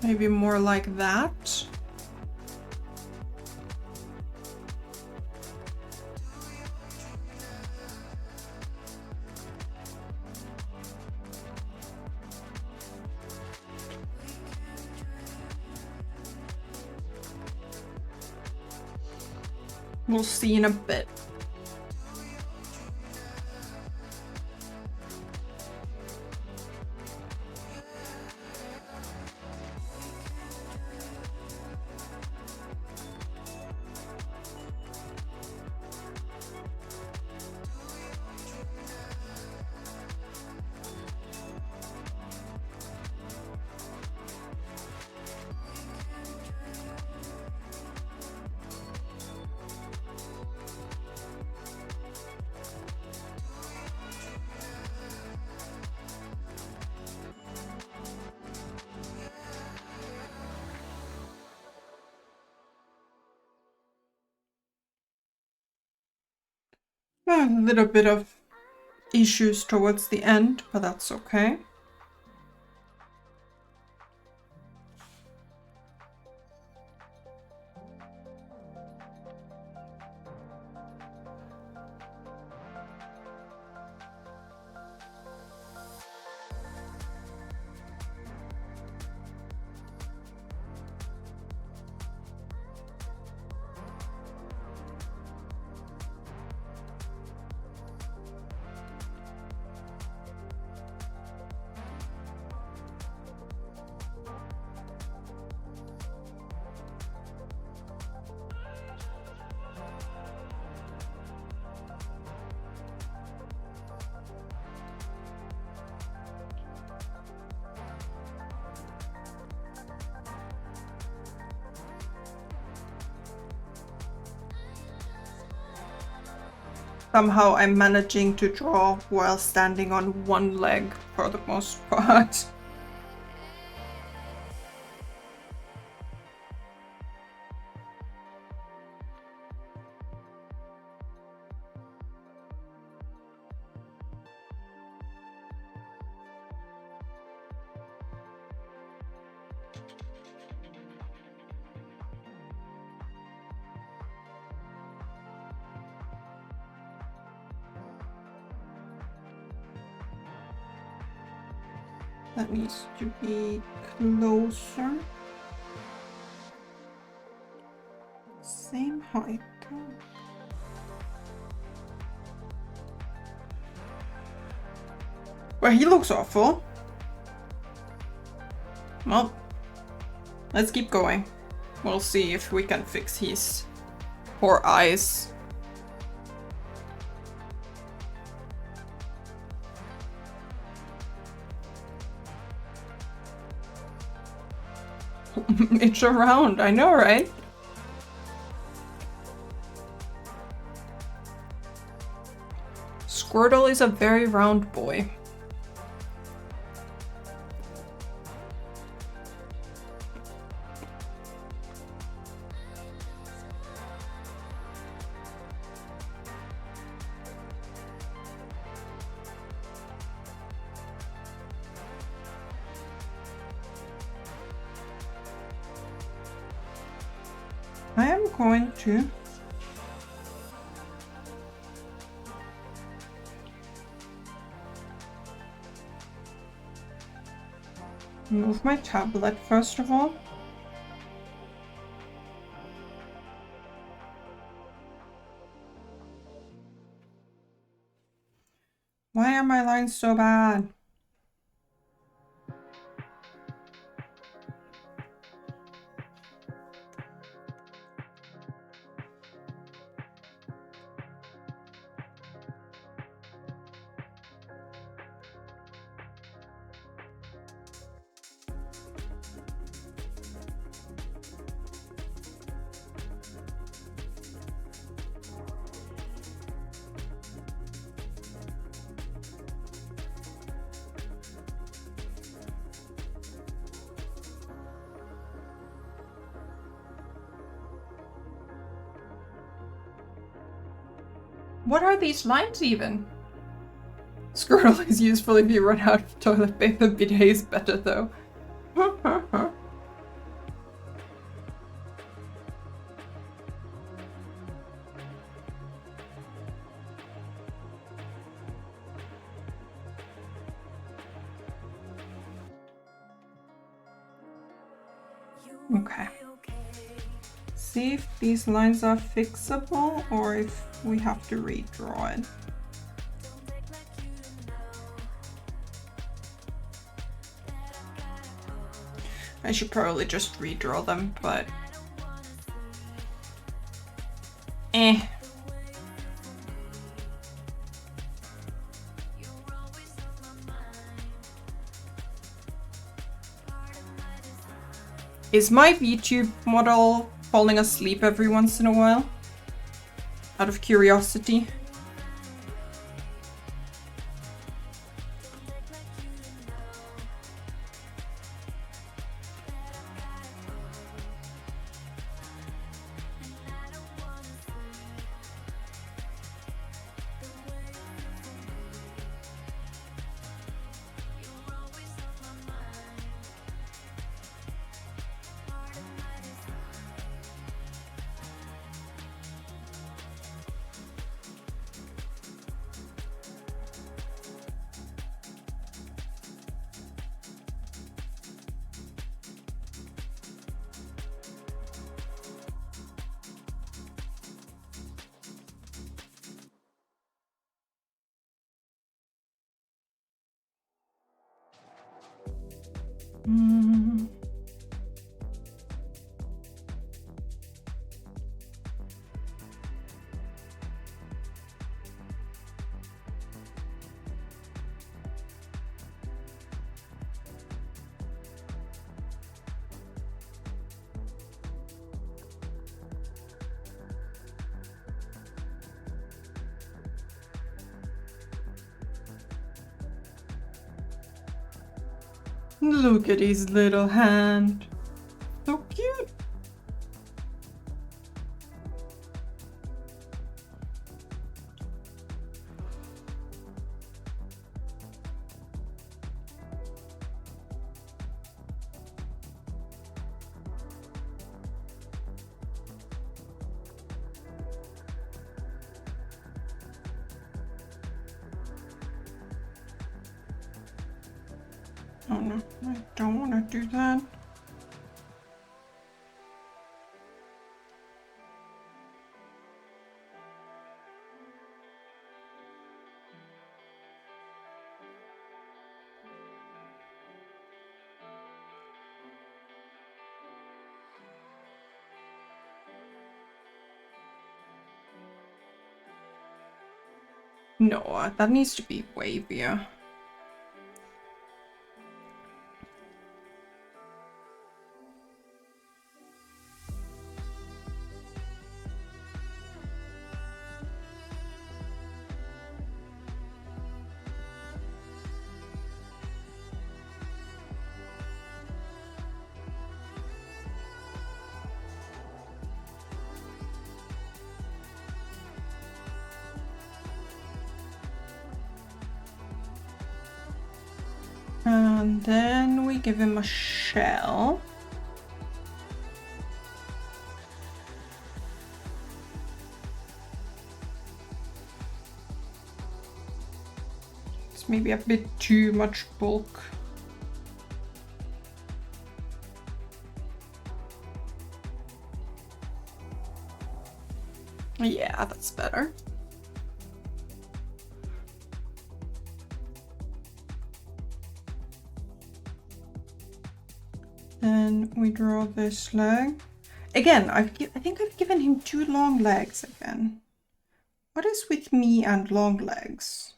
Maybe more like that. We'll see in a bit. A little bit of issues towards the end, but that's okay. somehow I'm managing to draw while standing on one leg for the most part. That needs to be closer. Same height. Well, he looks awful. Well, let's keep going. We'll see if we can fix his poor eyes. It's around, I know, right? Squirtle is a very round boy. I am going to move my tablet first of all. Why are my lines so bad? What are these lines even? Squirtle is useful if you run out of toilet paper. Bidet is better though. Okay. See if these lines are fixable or if we have to redraw it. I should probably just redraw them, but Is my VTube model falling asleep every once in a while? Out of curiosity. Look at his little hand. So cute. Oh no, I don't want to do that. No, that needs to be wavier. And then we give him a shell. It's maybe a bit too much bulk. Yeah, that's better. Then we draw this leg. Again, I think I've given him too long legs again. What is with me and long legs?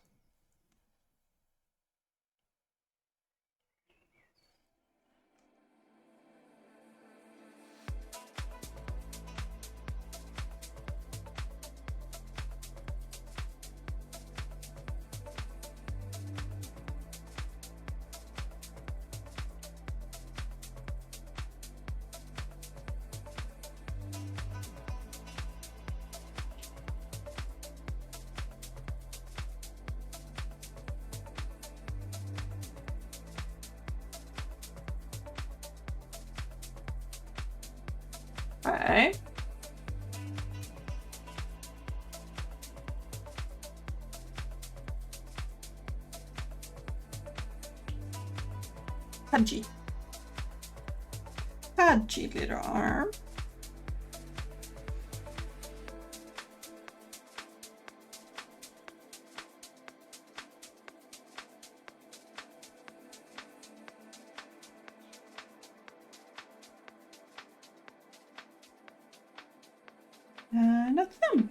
Okay. Pudgy. Pudgy little arm. And a thumb.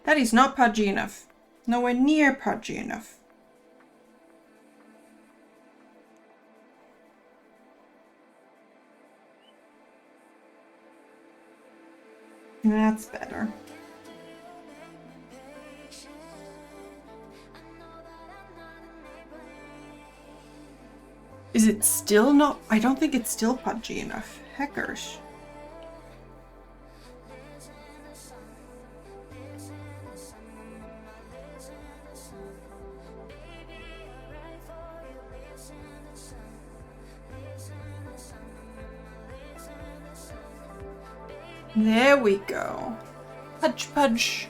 That is not pudgy enough. Nowhere near pudgy enough. That's better. Is it still not? I don't think it's still pudgy enough. Heckers. There we go. Pudge, pudge.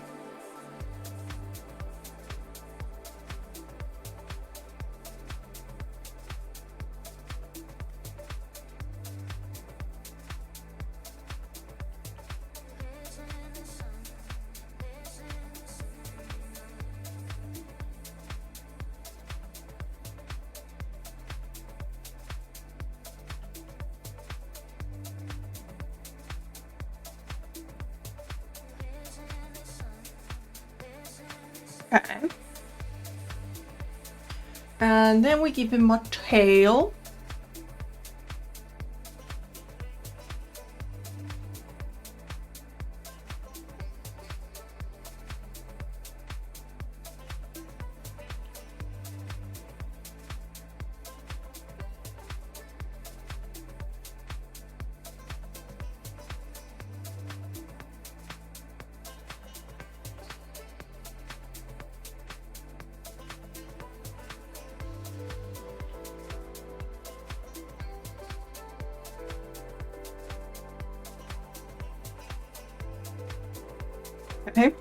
Okay. And then we give him a tail. Okay.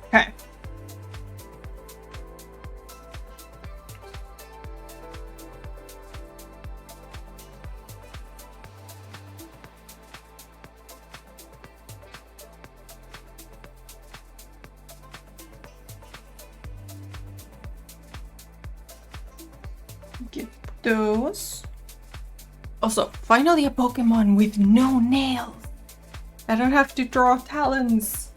Okay. Get those. Also, finally a Pokemon with no nails. I don't have to draw talons.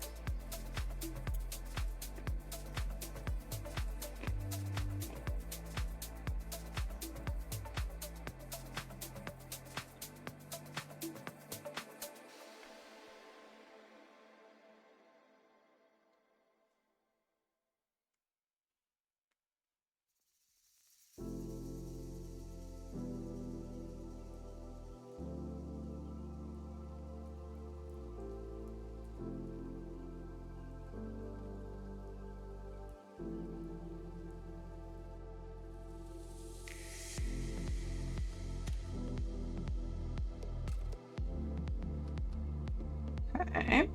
Okay.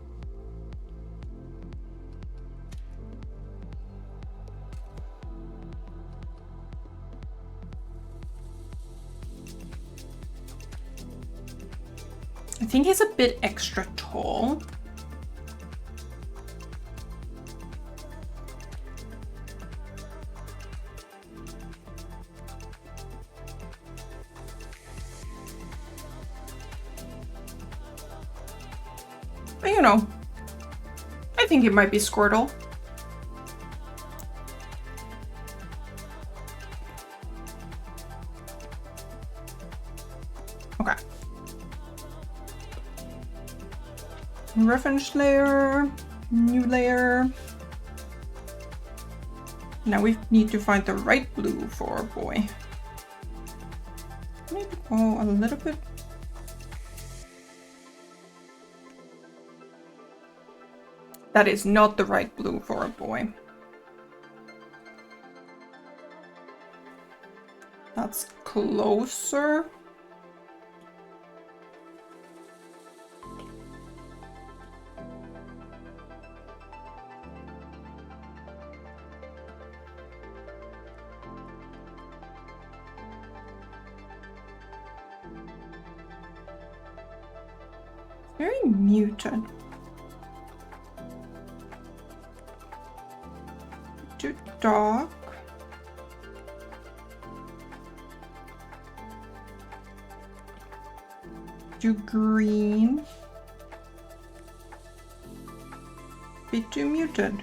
I think he's a bit extra tall. But you know, I think it might be Squirtle. Okay. Reference layer, new layer. Now we need to find the right blue for our boy. Maybe go a little bit. That is not the right blue for a boy. That's closer. Very muted. Too dark. Too green. Bit too muted.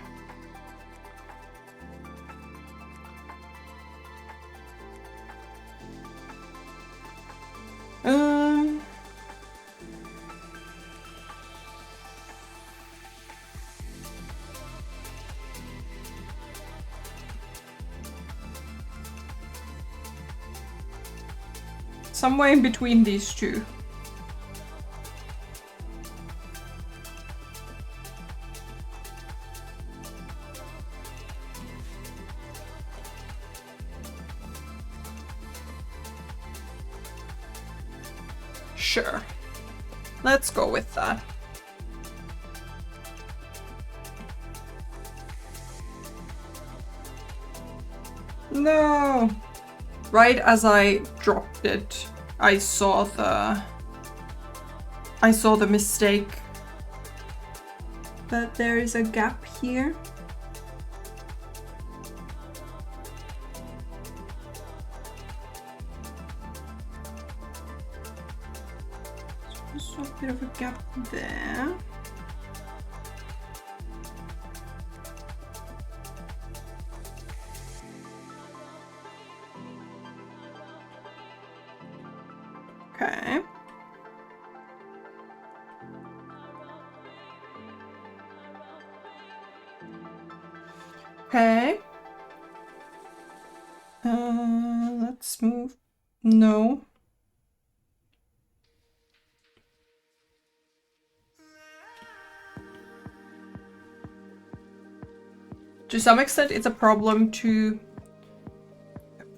Somewhere in between these two. Sure. Let's go with that. No! Right as I dropped it, I saw the mistake. That there is a gap here. So a bit of a gap there. Okay. Okay. Let's move. No. To some extent, it's a problem to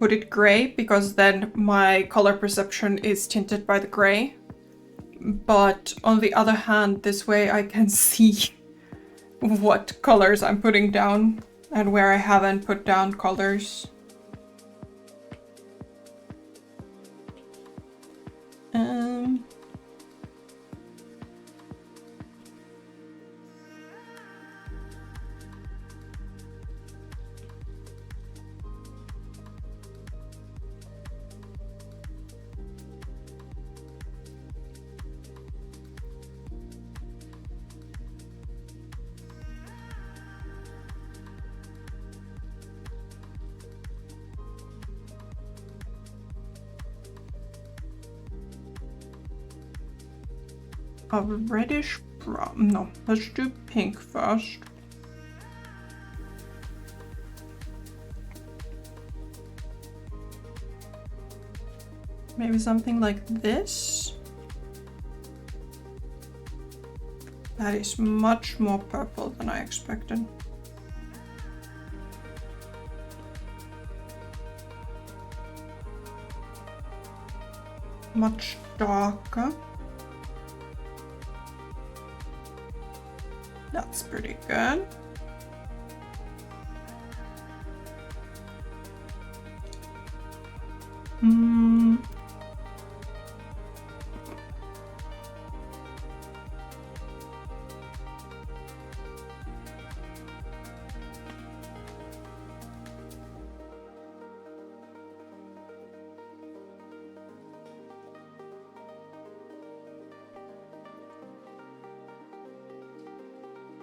put it gray because then my color perception is tinted by the gray. But on the other hand, this way I can see what colors I'm putting down and where I haven't put down colors. A reddish brown. No, let's do pink first. Maybe something like this. That is much more purple than I expected. Much darker. That's pretty good.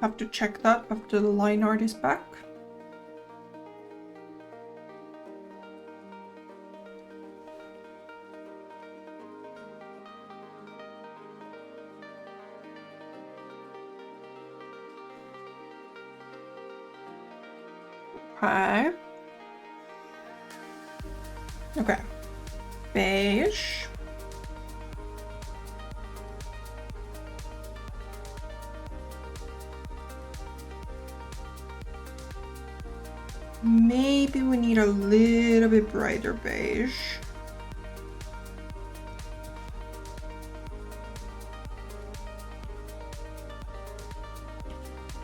Have to check that after the line art is back. Okay. Okay. Beige. Maybe we need a little bit brighter beige.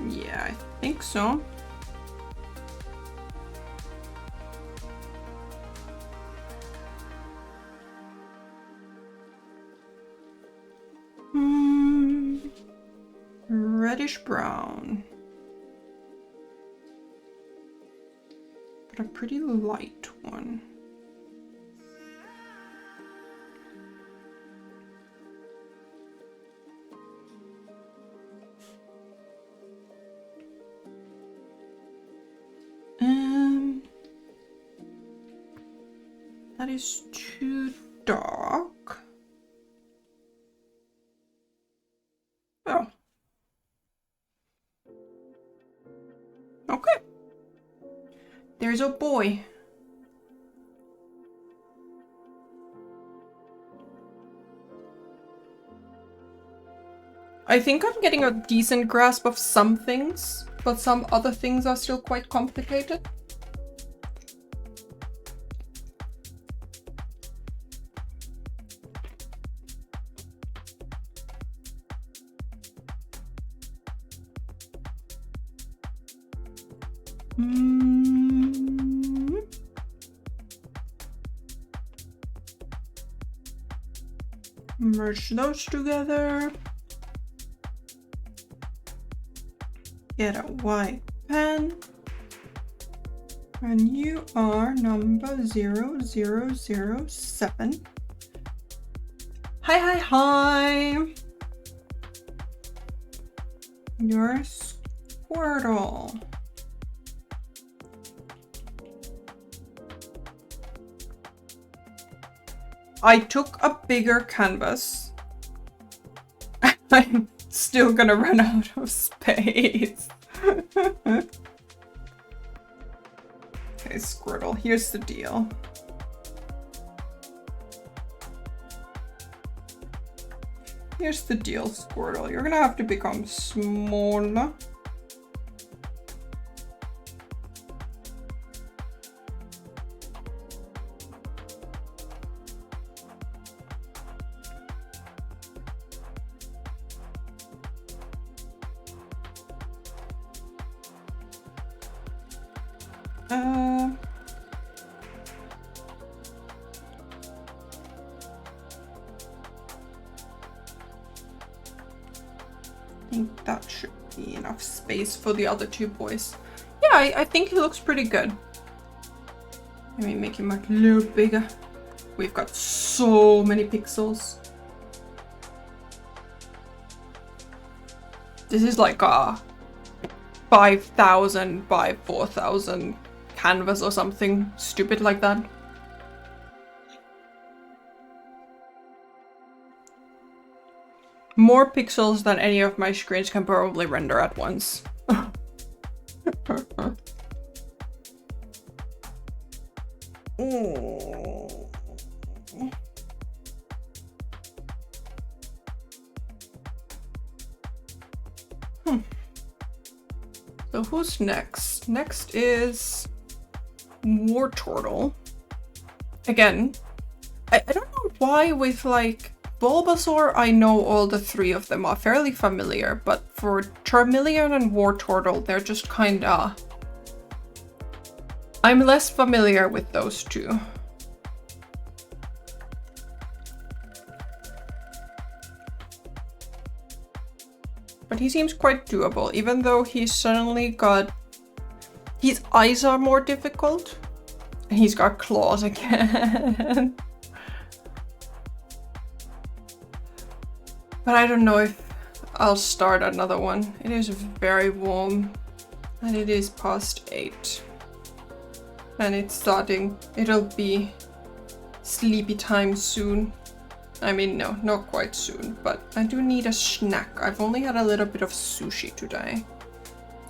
Yeah, I think so. Reddish brown. But a pretty light one. That is too dark. Oh. Okay. There's a boy. I think I'm getting a decent grasp of some things, but some other things are still quite complicated. Merge those together. Get a white pen. And you are number 0007. Hi. You're a Squirtle. I took a bigger canvas. I'm still gonna run out of space. Okay, Squirtle, here's the deal. Here's the deal, Squirtle. You're gonna have to become smaller. I think that should be enough space for the other two boys. Yeah, I think he looks pretty good. Let me make him a little bigger. We've got so many pixels. This is like a 5,000 by 4,000 canvas or something stupid like that. More pixels than any of my screens can probably render at once. So who's next? Next is Wartortle. Again, I don't know why with like Bulbasaur, I know all the three of them are fairly familiar, but for Charmeleon and Wartortle, they're just kinda... I'm less familiar with those two. But he seems quite doable, even though he's suddenly got... His eyes are more difficult. And he's got claws again. But I don't know if I'll start another one. It is very warm. And it is past 8. And it's starting... It'll be sleepy time soon. I mean, no, not quite soon, but I do need a snack. I've only had a little bit of sushi today.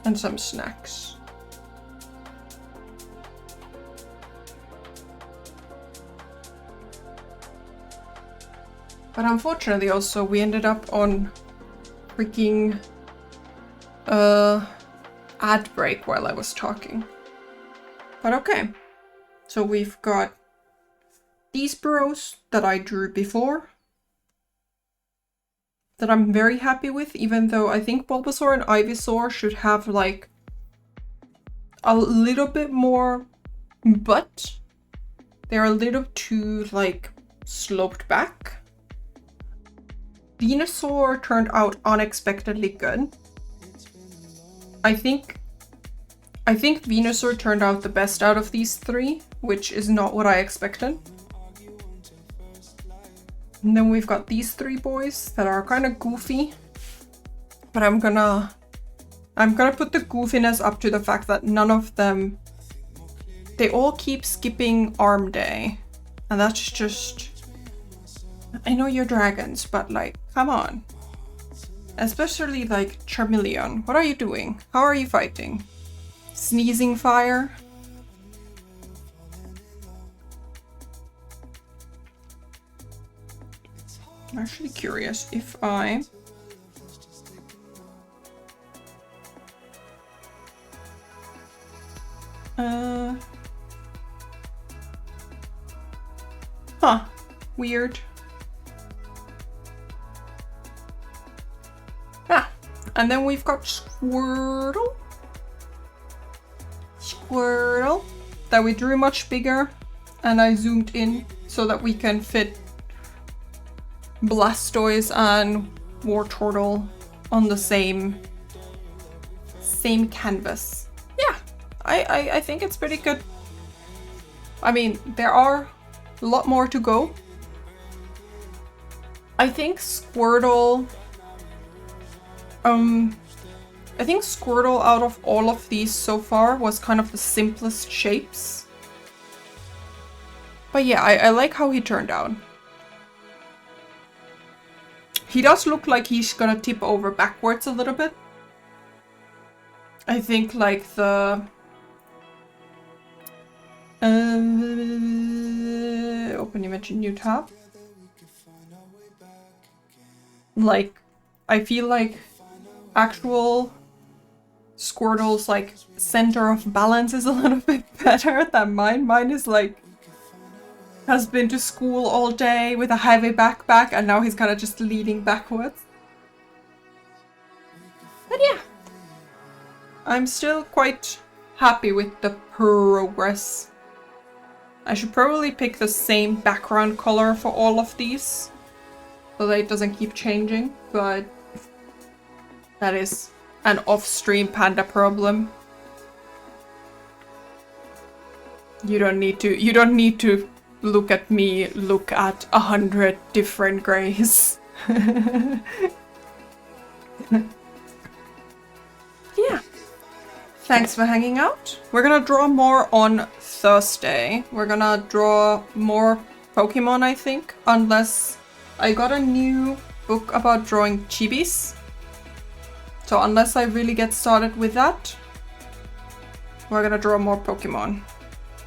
And some snacks. But unfortunately also, we ended up on freaking ad break while I was talking. But okay. So we've got these burrows that I drew before, that I'm very happy with, even though I think Bulbasaur and Ivysaur should have like a little bit more butt. They're a little too like sloped back. Venusaur turned out unexpectedly good. I think Venusaur turned out the best out of these three, which is not what I expected. And then we've got these three boys that are kind of goofy, but I'm gonna put the goofiness up to the fact that none of them, they all keep skipping arm day, and that's just, I know you're dragons, but like, come on. Especially like Charmeleon, what are you doing? How are you fighting? Sneezing fire? I'm actually curious if I... Huh. Weird. Ah. And then we've got Squirtle. Squirtle. That we drew much bigger. And I zoomed in so that we can fit Blastoise and Wartortle on the same canvas. Yeah, I think it's pretty good. I mean, there are a lot more to go. I think Squirtle out of all of these so far was kind of the simplest shapes. But yeah, I like how he turned out. He does look like he's gonna tip over backwards a little bit. I think like the... open image, new tab. Like, I feel like actual Squirtle's like center of balance is a little bit better than mine. Mine is like, has been to school all day with a heavy backpack and now he's kind of just leaning backwards. But yeah, I'm still quite happy with the progress. I should probably pick the same background color for all of these, so that it doesn't keep changing, but that is an off-stream Panda problem. You don't need to look at me, look at 100 different grays. Yeah. Thanks for hanging out. We're gonna draw more on Thursday. We're gonna draw more Pokemon, I think, unless I got a new book about drawing chibis. So unless I really get started with that, we're gonna draw more Pokemon.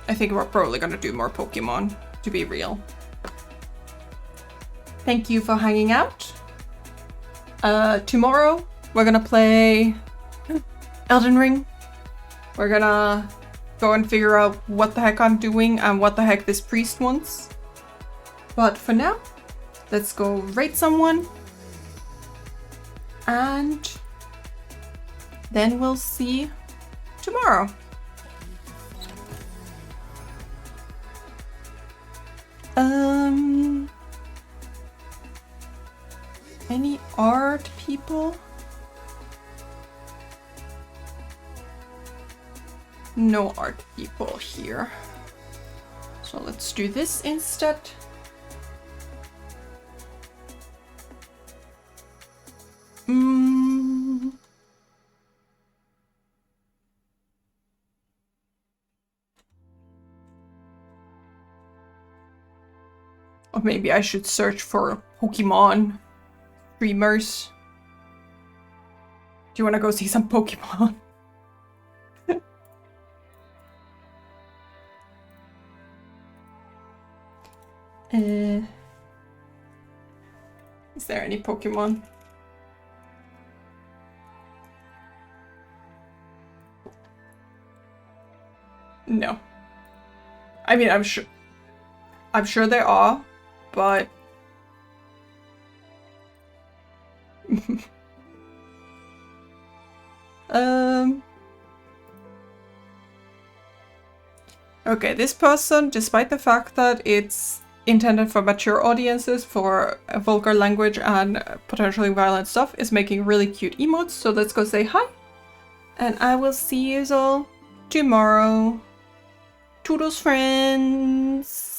I think we're probably gonna do more Pokemon, to be real. Thank you for hanging out. Tomorrow, we're gonna play Elden Ring. We're gonna go and figure out what the heck I'm doing and what the heck this priest wants. But for now, let's go raid someone. And then we'll see tomorrow. Any art people? No art people here. So let's do this instead. Or maybe I should search for Pokemon streamers. Do you want to go see some Pokemon? Is there any Pokemon? No. I mean, I'm sure there are, but okay, this person, despite the fact that it's intended for mature audiences, for vulgar language and potentially violent stuff, is making really cute emotes, so let's go say hi. And I will see you all tomorrow. Toodles, friends!